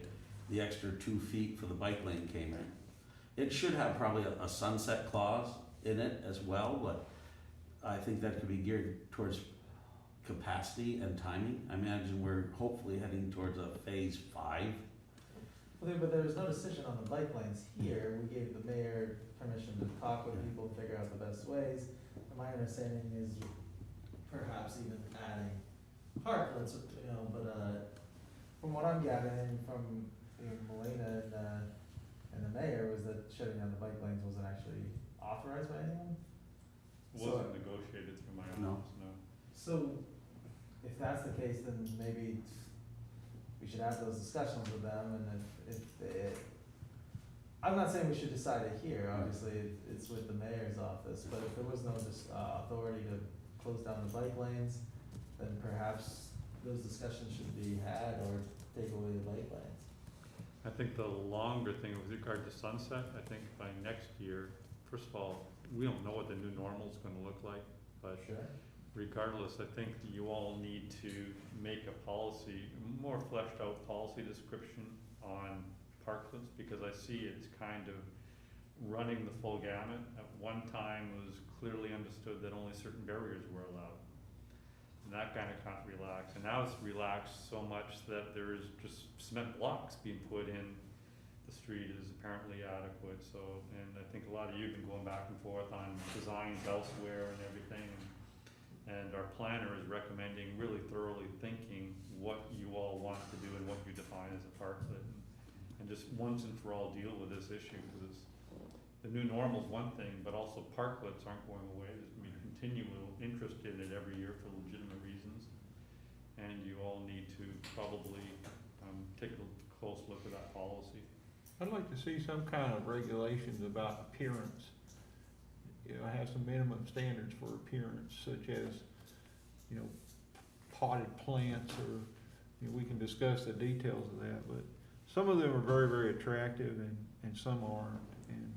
Speaker 6: the extra 2 feet for the bike lane came in. It should have probably a sunset clause in it as well, but I think that could be geared towards capacity and timing. I imagine we're hopefully heading towards a phase 5.
Speaker 5: But there was no decision on the bike lanes here. We gave the mayor permission to talk with people and figure out the best ways. And my understanding is perhaps even adding parklets, but from what I'm gathering from Melina and the mayor was that shutting down the bike lanes wasn't actually authorized by anyone.
Speaker 7: Wasn't negotiated through my
Speaker 6: No.
Speaker 7: office, no.
Speaker 5: So if that's the case, then maybe we should have those discussions with them, and I'm not saying we should decide it here, obviously, it's with the mayor's office, but if there was no authority to close down the bike lanes, then perhaps those discussions should be had, or take away the bike lanes.
Speaker 7: I think the longer thing with regard to sunset, I think by next year, first of all, we don't know what the new normal is gonna look like, but
Speaker 5: Sure.
Speaker 7: regardless, I think you all need to make a policy, more fleshed out policy description on parklets, because I see it's kind of running the full gamut. At one time, it was clearly understood that only certain barriers were allowed. And that kind of got relaxed, and now it's relaxed so much that there's just cement blocks being put in. The street is apparently adequate, so, and I think a lot of you have been going back and forth on designs elsewhere and everything. And our planner is recommending really thoroughly thinking what you all want to do and what you define as a parklet. And just once and for all deal with this issue, because the new normal is one thing, but also parklets aren't going away. There's gonna be continual interest in it every year for legitimate reasons. And you all need to probably take a close look at that policy.
Speaker 3: I'd like to see some kind of regulations about appearance. Have some minimum standards for appearance, such as, potted plants, or, we can discuss the details of that, but some of them are very, very attractive and some aren't, and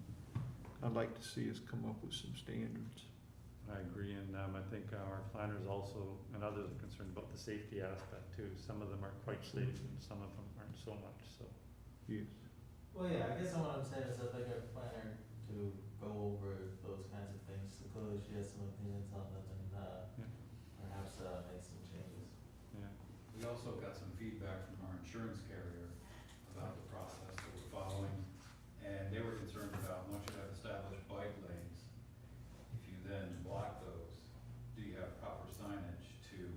Speaker 3: I'd like to see us come up with some standards.
Speaker 7: I agree, and I think our planners also, and others are concerned about the safety aspect too. Some of them are quite safe and some of them aren't so much, so.
Speaker 3: Yes.
Speaker 5: Well, yeah, I guess what I'm saying is I'd like our planner to go over those kinds of things, so clearly she has some opinions on them, and perhaps make some changes.
Speaker 7: Yeah.
Speaker 4: We also got some feedback from our insurance carrier about the process that we're following, and they were concerned about once you have established bike lanes, if you then block those, do you have proper signage to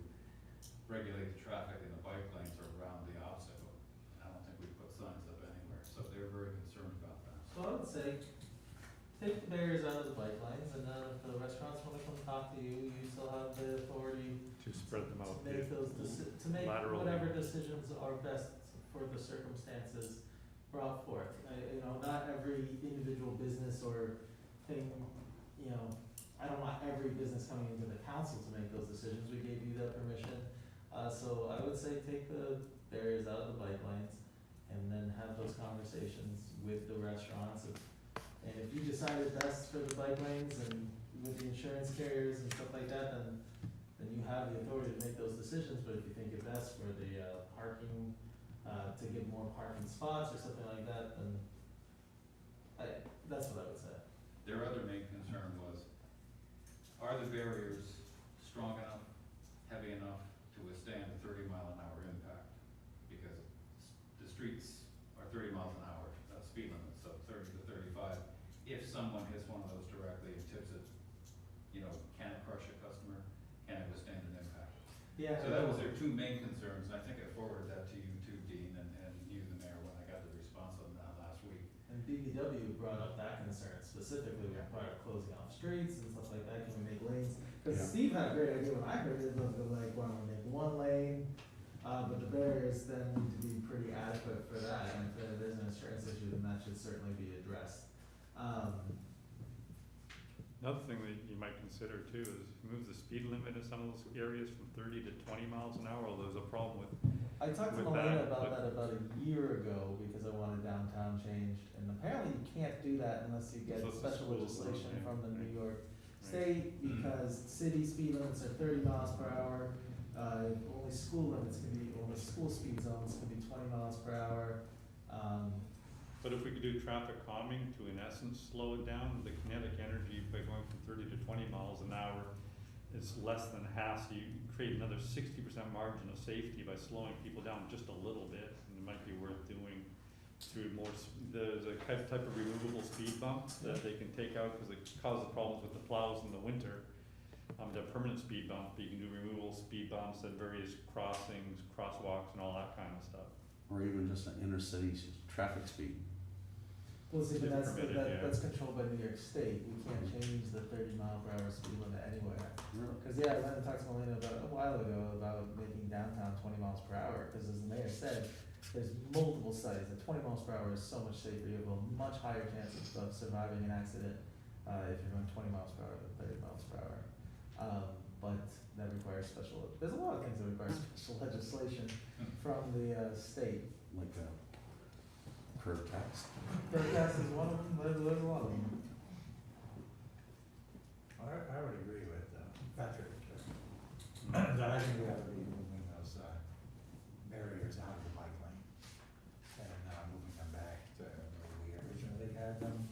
Speaker 4: regulate the traffic in the bike lanes or around the obstacle? I don't think we put signs up anywhere, so they're very concerned about that.
Speaker 5: So I would say, take the barriers out of the bike lanes, and then if the restaurants wanna come talk to you, you still have the authority
Speaker 7: To spread them out.
Speaker 5: to make those, to make
Speaker 7: Laterally.
Speaker 5: whatever decisions are best for the circumstances brought forth. Not every individual business or thing, I don't want every business coming into the council to make those decisions, we gave you that permission. So I would say take the barriers out of the bike lanes, and then have those conversations with the restaurants. And if you decide it best for the bike lanes and with the insurance carriers and stuff like that, then you have the authority to make those decisions. But if you think it best for the parking, to give more parking spots or something like that, then that's what I would say.
Speaker 4: Their other main concern was, are the barriers strong enough, heavy enough to withstand a 30-mile-an-hour impact? Because the streets are 30 miles an hour, speed limit, so 30 to 35. If someone hits one of those directly and tips it, can it crush a customer? Can it withstand an impact?
Speaker 5: Yeah.
Speaker 4: So that was their two main concerns, and I think I forwarded that to you too, Dean, and you, the mayor, when I got the response on that last week.
Speaker 5: And BBW brought up that concern specifically with part of closing off streets and stuff like that. Can we make lanes? Because
Speaker 6: Yeah.
Speaker 5: Steve had a great idea when I heard it, of like, why don't we make one lane? But the barriers then need to be pretty adequate for that. And if there's an insurance issue, then that should certainly be addressed.
Speaker 7: Another thing that you might consider too is move the speed limit in some of those areas from 30 to 20 miles an hour, although there's a problem with.
Speaker 5: I talked to
Speaker 7: With
Speaker 5: Melina
Speaker 7: that,
Speaker 5: about
Speaker 7: but-
Speaker 5: that about a year ago because I wanted downtown changed, and apparently you can't do that unless you get
Speaker 7: Unless the
Speaker 5: special
Speaker 7: schools
Speaker 5: legislation
Speaker 7: allow it,
Speaker 5: from the
Speaker 7: yeah.
Speaker 5: New York state, because city speed limits are 30 miles per hour. Only school speed zones can be 20 miles per hour.
Speaker 7: But if we could do traffic calming to, in essence, slow it down, the kinetic energy by going from 30 to 20 miles an hour is less than half, so you create another 60% margin of safety by slowing people down just a little bit. And it might be worth doing through more, there's a type of removable speed bump that they can take out because it causes problems with the plows in the winter. The permanent speed bump, but you can do removable speed bumps at various crossings, crosswalks, and all that kind of stuff.
Speaker 6: Or even just an inner city traffic speed.
Speaker 5: Well, see, but
Speaker 7: It's permitted, yeah.
Speaker 5: that's controlled by New York State. We can't change the 30 mile per hour speed limit anywhere.
Speaker 6: Really?
Speaker 5: Because, yeah, I went and talked to Melina about a while ago about making downtown 20 miles per hour, because as the mayor said, there's multiple studies that 20 miles per hour is so much safer. You have a much higher chance of surviving an accident if you're going 20 miles per hour than 30 miles per hour. But that requires there's a lot of things that require special legislation from the state.
Speaker 6: Like a curb tax?
Speaker 5: Curb tax is one of them, there's a lot of them.
Speaker 2: I would agree with Patrick, that I think we ought to be moving those barriers out of the bike lane and moving them back to where we originally had them.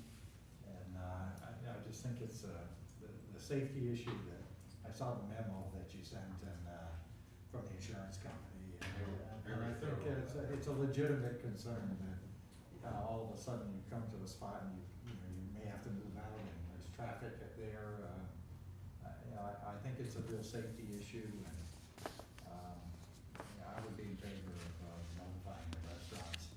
Speaker 2: And I just think it's the safety issue that, I saw the memo that you sent and from the insurance company. And I think it's a legitimate concern that all of a sudden you come to a spot and you may have to move out and there's traffic there. I think it's a real safety issue, and I would be in favor of notifying the restaurants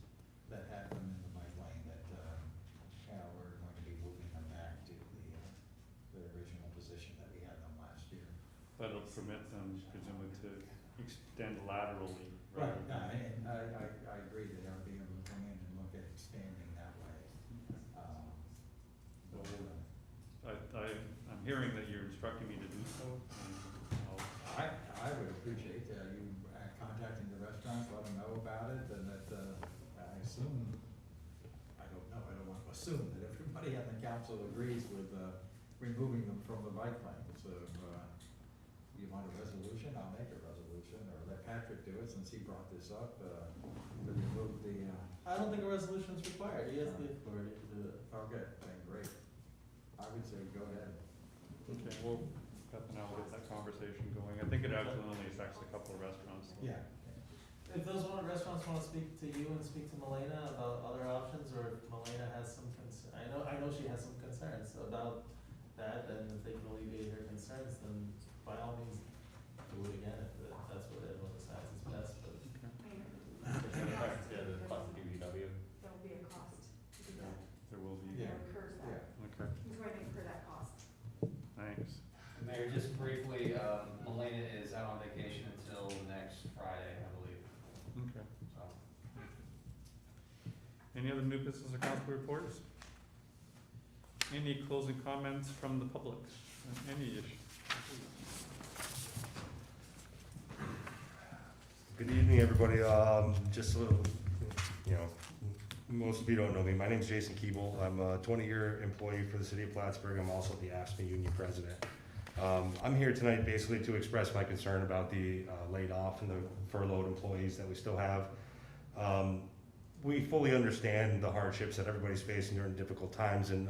Speaker 2: that have them in the bike lane that we're going to be moving them back to the original position that we had them last year.
Speaker 7: But it'll permit them, presumably, to extend laterally.
Speaker 2: Right,
Speaker 7: rather than-
Speaker 2: and I agree that they'll be able to come in and look at expanding that way. But
Speaker 7: I'm hearing that you're instructing me to do so. And
Speaker 2: I would appreciate you contacting the restaurants, let them know about it, and that, I assume, I don't know, I don't want to assume that everybody on the council agrees with, removing them from the bike lane. So, you want a resolution, I'll make a resolution, or let Patrick do it since he brought this up, to remove the,
Speaker 5: I don't think a resolution is required. He has the authority to do it.
Speaker 2: okay, then great. I would say go ahead.
Speaker 7: Okay, well, Beth and I will get that conversation going. I think it actually only affects a couple of restaurants. So.
Speaker 2: Yeah.
Speaker 5: If those restaurants want to speak to you and speak to Melina about other options, or if Melina has some concern, I know she has some concerns about that, and if they can alleviate her concerns, then by all means, do it again if that's what everyone decides is best, but.
Speaker 10: Yeah, the cost of DPW.
Speaker 1: There'll be a cost to do that.
Speaker 7: There will be.
Speaker 2: Yeah.
Speaker 1: There incurs that.
Speaker 7: Okay,
Speaker 1: Who's going to incur that cost?
Speaker 7: thanks.
Speaker 8: Mayor, just briefly, Melina is out on vacation until next Friday, I believe,
Speaker 7: Okay.
Speaker 8: so.
Speaker 7: Any other new business or council reports? Any closing comments from the public on any issue?
Speaker 12: Good evening, everybody. Just a little, most of you don't know me. My name's Jason Keable. I'm a 20-year employee for the city of Plattsburgh. I'm also the AFSCME union president. I'm here tonight basically to express my concern about the laid off and the furloughed employees that we still have. We fully understand the hardships that everybody's facing during difficult times, and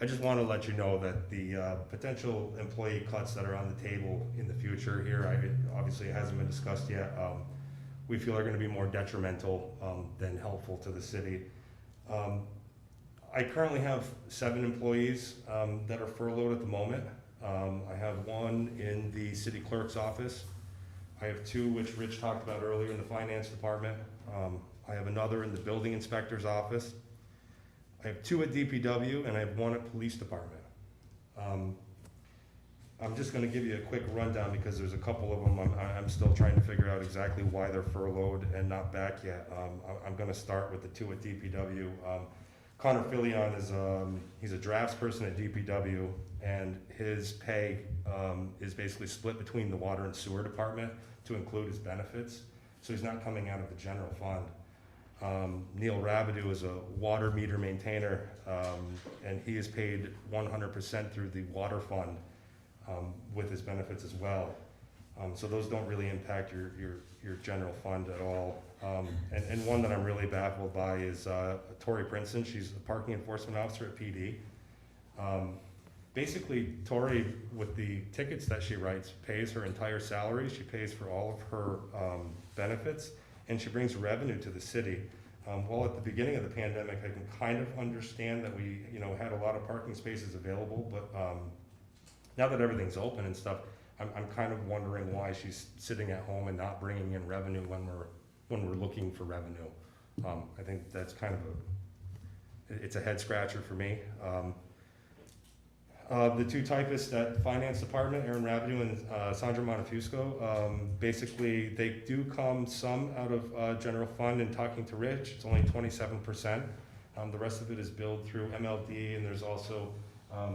Speaker 12: I just want to let you know that the potential employee cuts that are on the table in the future here, obviously it hasn't been discussed yet, we feel are going to be more detrimental than helpful to the city. I currently have 7 employees that are furloughed at the moment. I have 1 in the city clerk's office. I have 2, which Rich talked about earlier, in the finance department. I have another in the building inspector's office. I have 2 at DPW, and I have 1 at police department. I'm just gonna give you a quick rundown because there's a couple of them I'm still trying to figure out exactly why they're furloughed and not back yet. I'm gonna start with the 2 at DPW. Connor Filion is, he's a drafts person at DPW, and his pay is basically split between the water and sewer department to include his benefits. So he's not coming out of the general fund. Neil Rabideau is a water meter maintainer, and he is paid 100% through the water fund with his benefits as well. So those don't really impact your general fund at all. And one that I'm really baffled by is Tori Princeton. She's a parking enforcement officer at PD. Basically, Tori, with the tickets that she writes, pays her entire salary. She pays for all of her benefits, and she brings revenue to the city. While at the beginning of the pandemic, I can kind of understand that we, had a lot of parking spaces available, but now that everything's open and stuff, I'm kind of wondering why she's sitting at home and not bringing in revenue when we're looking for revenue. I think that's kind of it's a head scratcher for me. The two typists at the finance department, Aaron Rabideau and Sandra Montefusco, basically they do come some out of general fund, and talking to Rich, it's only 27%. The rest of it is billed through MLD, and there's also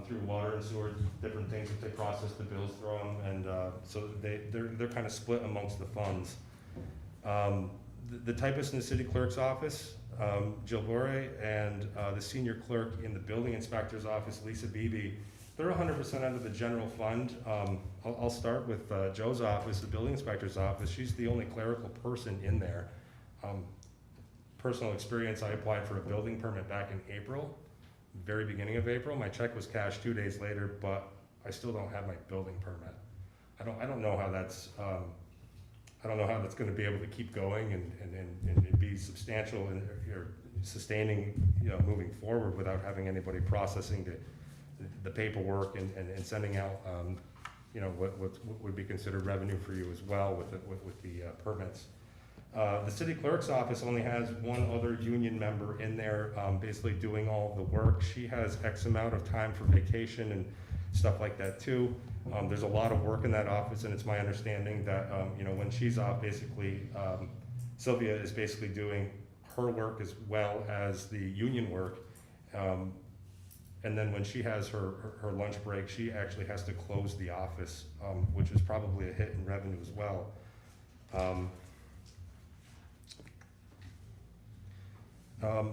Speaker 12: through water and sewer, different things that they process the bills through them, and so they're kind of split amongst the funds. The typist in the city clerk's office, Jill Bore, and the senior clerk in the building inspector's office, Lisa Beebe, they're 100% out of the general fund. I'll start with Joe's office, the building inspector's office. She's the only clerical person in there. Personal experience, I applied for a building permit back in April, very beginning of April. My check was cashed 2 days later, but I still don't have my building permit. I don't know how that's going to be able to keep going and be substantial and or sustaining, moving forward without having anybody processing the paperwork and sending out, what would be considered revenue for you as well with the permits. The city clerk's office only has one other union member in there, basically doing all the work. She has X amount of time for vacation and stuff like that too. There's a lot of work in that office, and it's my understanding that, when she's off, basically, Sylvia is basically doing her work as well as the union work. And then when she has her lunch break, she actually has to close the office, which is probably a hit in revenue as well.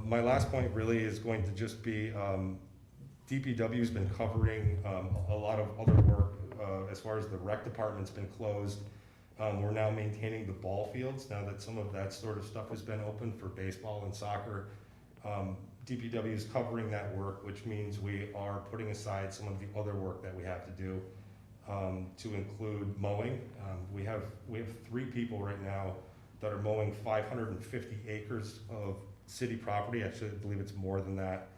Speaker 12: My last point really is going to just be, DPW's been covering a lot of other work as far as the rec department's been closed. We're now maintaining the ball fields now that some of that sort of stuff has been open for baseball and soccer. DPW is covering that work, which means we are putting aside some of the other work that we have to do to include mowing. We have 3 people right now that are mowing 550 acres of city property. Actually, I believe it's more than that.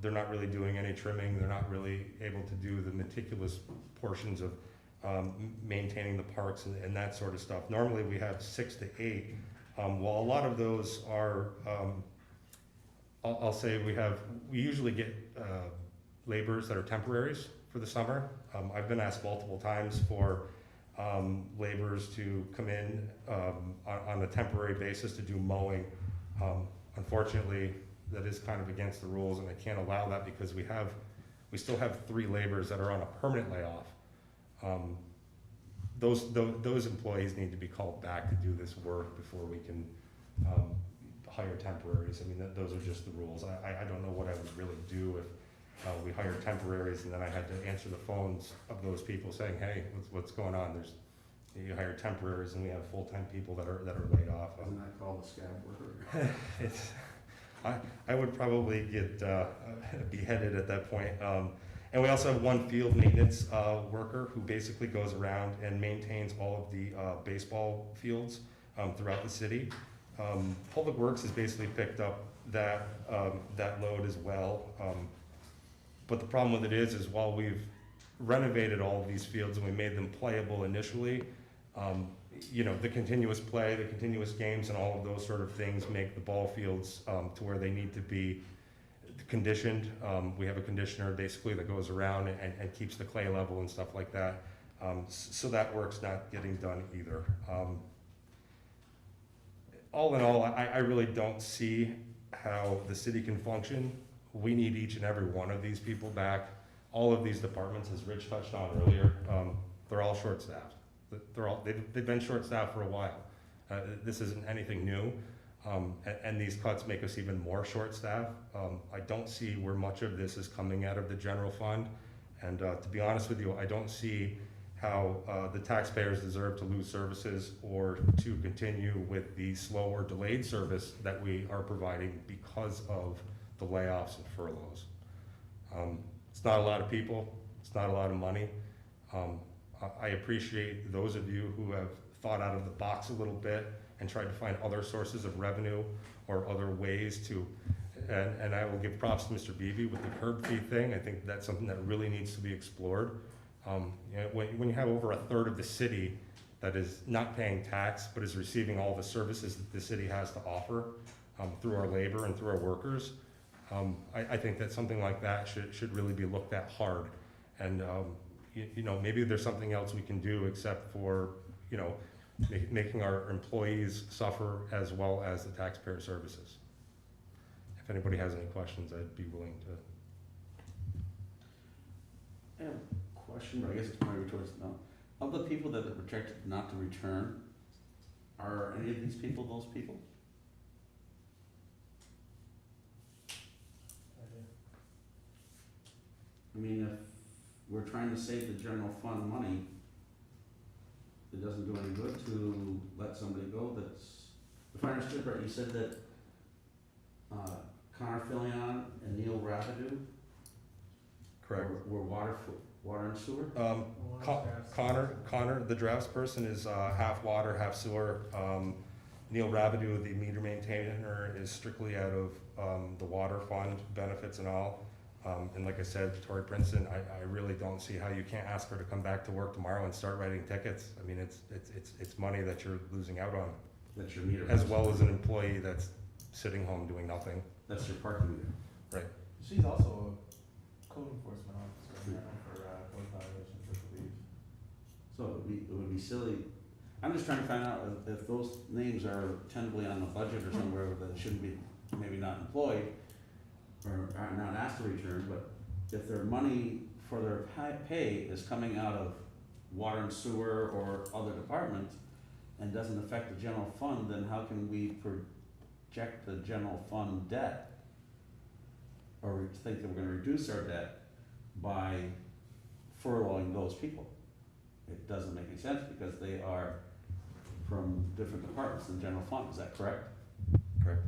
Speaker 12: They're not really doing any trimming. They're not really able to do the meticulous portions of maintaining the parks and that sort of stuff. Normally we have 6 to 8. While a lot of those are, I'll say we usually get laborers that are temporaries for the summer. I've been asked multiple times for laborers to come in on a temporary basis to do mowing. Unfortunately, that is kind of against the rules, and I can't allow that because we still have 3 laborers that are on a permanent layoff. Those employees need to be called back to do this work before we can hire temporaries. I mean, those are just the rules. I don't know what I would really do if we hired temporaries and then I had to answer the phones of those people saying, hey, what's going on? You hire temporaries and we have full-time people that are laid off.
Speaker 6: Isn't that called a scab worker?
Speaker 12: I would probably get beheaded at that point. And we also have 1 field maintenance worker who basically goes around and maintains all of the baseball fields throughout the city. Public Works has basically picked up that load as well. But the problem with it is while we've renovated all of these fields and we made them playable initially, the continuous play, the continuous games and all of those sort of things make the ball fields to where they need to be conditioned. We have a conditioner basically that goes around and keeps the clay level and stuff like that. So that work's not getting done either. All in all, I really don't see how the city can function. We need each and every one of these people back. All of these departments, as Rich touched on earlier, they're all short-staffed. They've been short-staffed for a while. This isn't anything new. And these cuts make us even more short-staffed. I don't see where much of this is coming out of the general fund. And to be honest with you, I don't see how the taxpayers deserve to lose services or to continue with the slow or delayed service that we are providing because of the layoffs and furloughs. It's not a lot of people, it's not a lot of money. I appreciate those of you who have thought out of the box a little bit and tried to find other sources of revenue or other ways to, and I will give props to Mr. Beebe with the curb fee thing. I think that's something that really needs to be explored. You know, when you have over a third of the city that is not paying tax but is receiving all the services that the city has to offer through our labor and through our workers, I think that something like that should really be looked at hard. And you know, maybe there's something else we can do except for, you know, making our employees suffer as well as the taxpayer services. If anybody has any questions, I'd be willing to.
Speaker 6: I have a question, but I guess it's probably towards, no. Of the people that are projected not to return, are any of these people those people? I mean, if we're trying to save the general fund money, it doesn't do any good to let somebody go that's, if I understood right, you said that Connor Filion and Neil Rabideau
Speaker 12: Correct.
Speaker 6: were water and sewer?
Speaker 12: Connor, the drafts person, is half water, half sewer. Neil Rabideau, the meter maintainer, is strictly out of the water fund benefits and all. And like I said, Tori Princeton, I really don't see how you can't ask her to come back to work tomorrow and start writing tickets. I mean, it's money that you're losing out on,
Speaker 6: That's your meter.
Speaker 12: as well as an employee that's sitting home doing nothing.
Speaker 6: That's your parking meter.
Speaker 12: Right.
Speaker 5: She's also a code enforcement officer now for code violations, I believe.
Speaker 6: So it would be silly, I'm just trying to find out if those names are tentatively on the budget or somewhere that shouldn't be, maybe not employed, or are not asked to return, but if their money for their pay is coming out of water and sewer or other departments and doesn't affect the general fund, then how can we project the general fund debt? Or we think that we're gonna reduce our debt by furloughing those people? It doesn't make any sense because they are from different departments in the general fund, is that correct?
Speaker 12: Correct.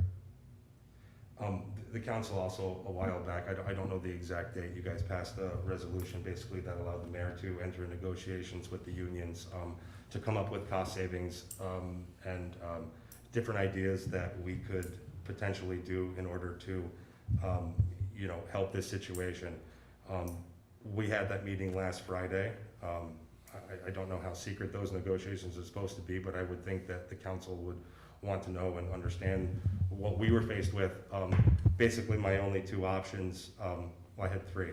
Speaker 12: The council also, a while back, I don't know the exact date, you guys passed a resolution basically that allowed the mayor to enter negotiations with the unions to come up with cost savings and different ideas that we could potentially do in order to, you know, help this situation. We had that meeting last Friday. I don't know how secret those negotiations are supposed to be, but I would think that the council would want to know and understand what we were faced with. Basically, my only two options, well, I had three.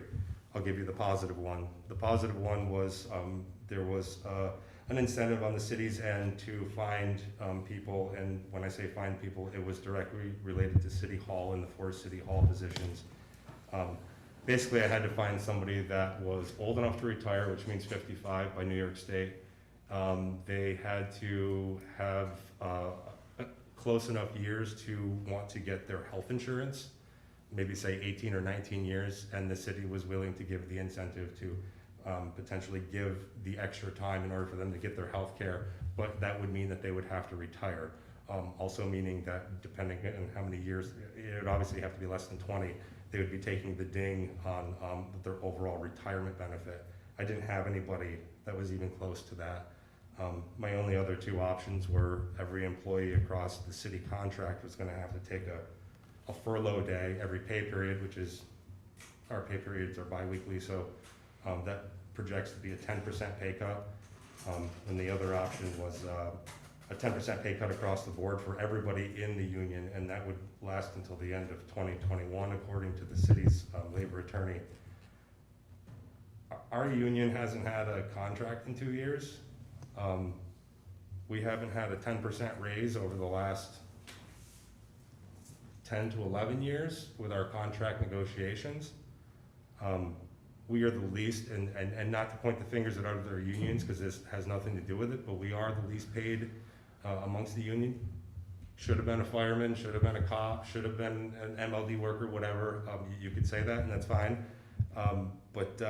Speaker 12: I'll give you the positive one. The positive one was there was an incentive on the city's end to find people, and when I say find people, it was directly related to City Hall and the 4 City Hall positions. Basically, I had to find somebody that was old enough to retire, which means 55 by New York State. They had to have close enough years to want to get their health insurance, maybe say 18 or 19 years, and the city was willing to give the incentive to potentially give the extra time in order for them to get their health care, but that would mean that they would have to retire. Also meaning that depending on how many years, it would obviously have to be less than 20, they would be taking the ding on their overall retirement benefit. I didn't have anybody that was even close to that. My only other two options were every employee across the city contract was gonna have to take a furlough day every pay period, which is, our pay periods are bi-weekly, so that projects to be a 10% pay cut. And the other option was a 10% pay cut across the board for everybody in the union, and that would last until the end of 2021, according to the city's labor attorney. Our union hasn't had a contract in 2 years. We haven't had a 10% raise over the last 10 to 11 years with our contract negotiations. We are the least, and not to point the fingers at other unions, because this has nothing to do with it, but we are the least paid amongst the union. should have been a fireman, should have been a cop, should have been an MLD worker, whatever, you could say that, and that's fine. But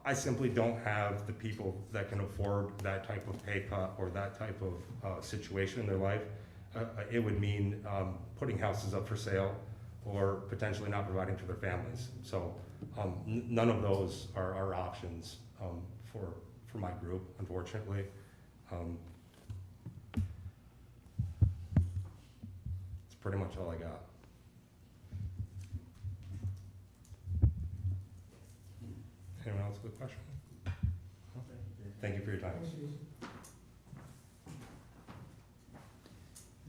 Speaker 12: I simply don't have the people that can afford that type of pay cut or that type of situation in their life. It would mean putting houses up for sale or potentially not providing for their families. So none of those are options for my group, unfortunately. It's pretty much all I got. Anyone else with a question? Thank you for your time.
Speaker 9: Thanks, Jason.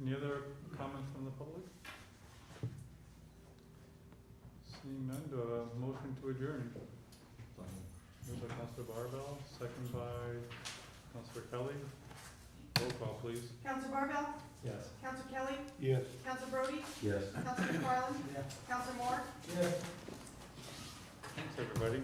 Speaker 7: Any other comments from the public? Seeing none, do I have a motion to adjourn? Moved by Councilor Barbell, second by Councilor Kelly. Roll call, please.
Speaker 1: Counselor Barbell?
Speaker 2: Yes.
Speaker 1: Counselor Kelly?
Speaker 3: Yes.
Speaker 1: Counselor Brody?
Speaker 6: Yes.
Speaker 1: Counselor McFarland?
Speaker 9: Yes.
Speaker 1: Counselor Moore?
Speaker 9: Yes.
Speaker 7: Thanks, everybody.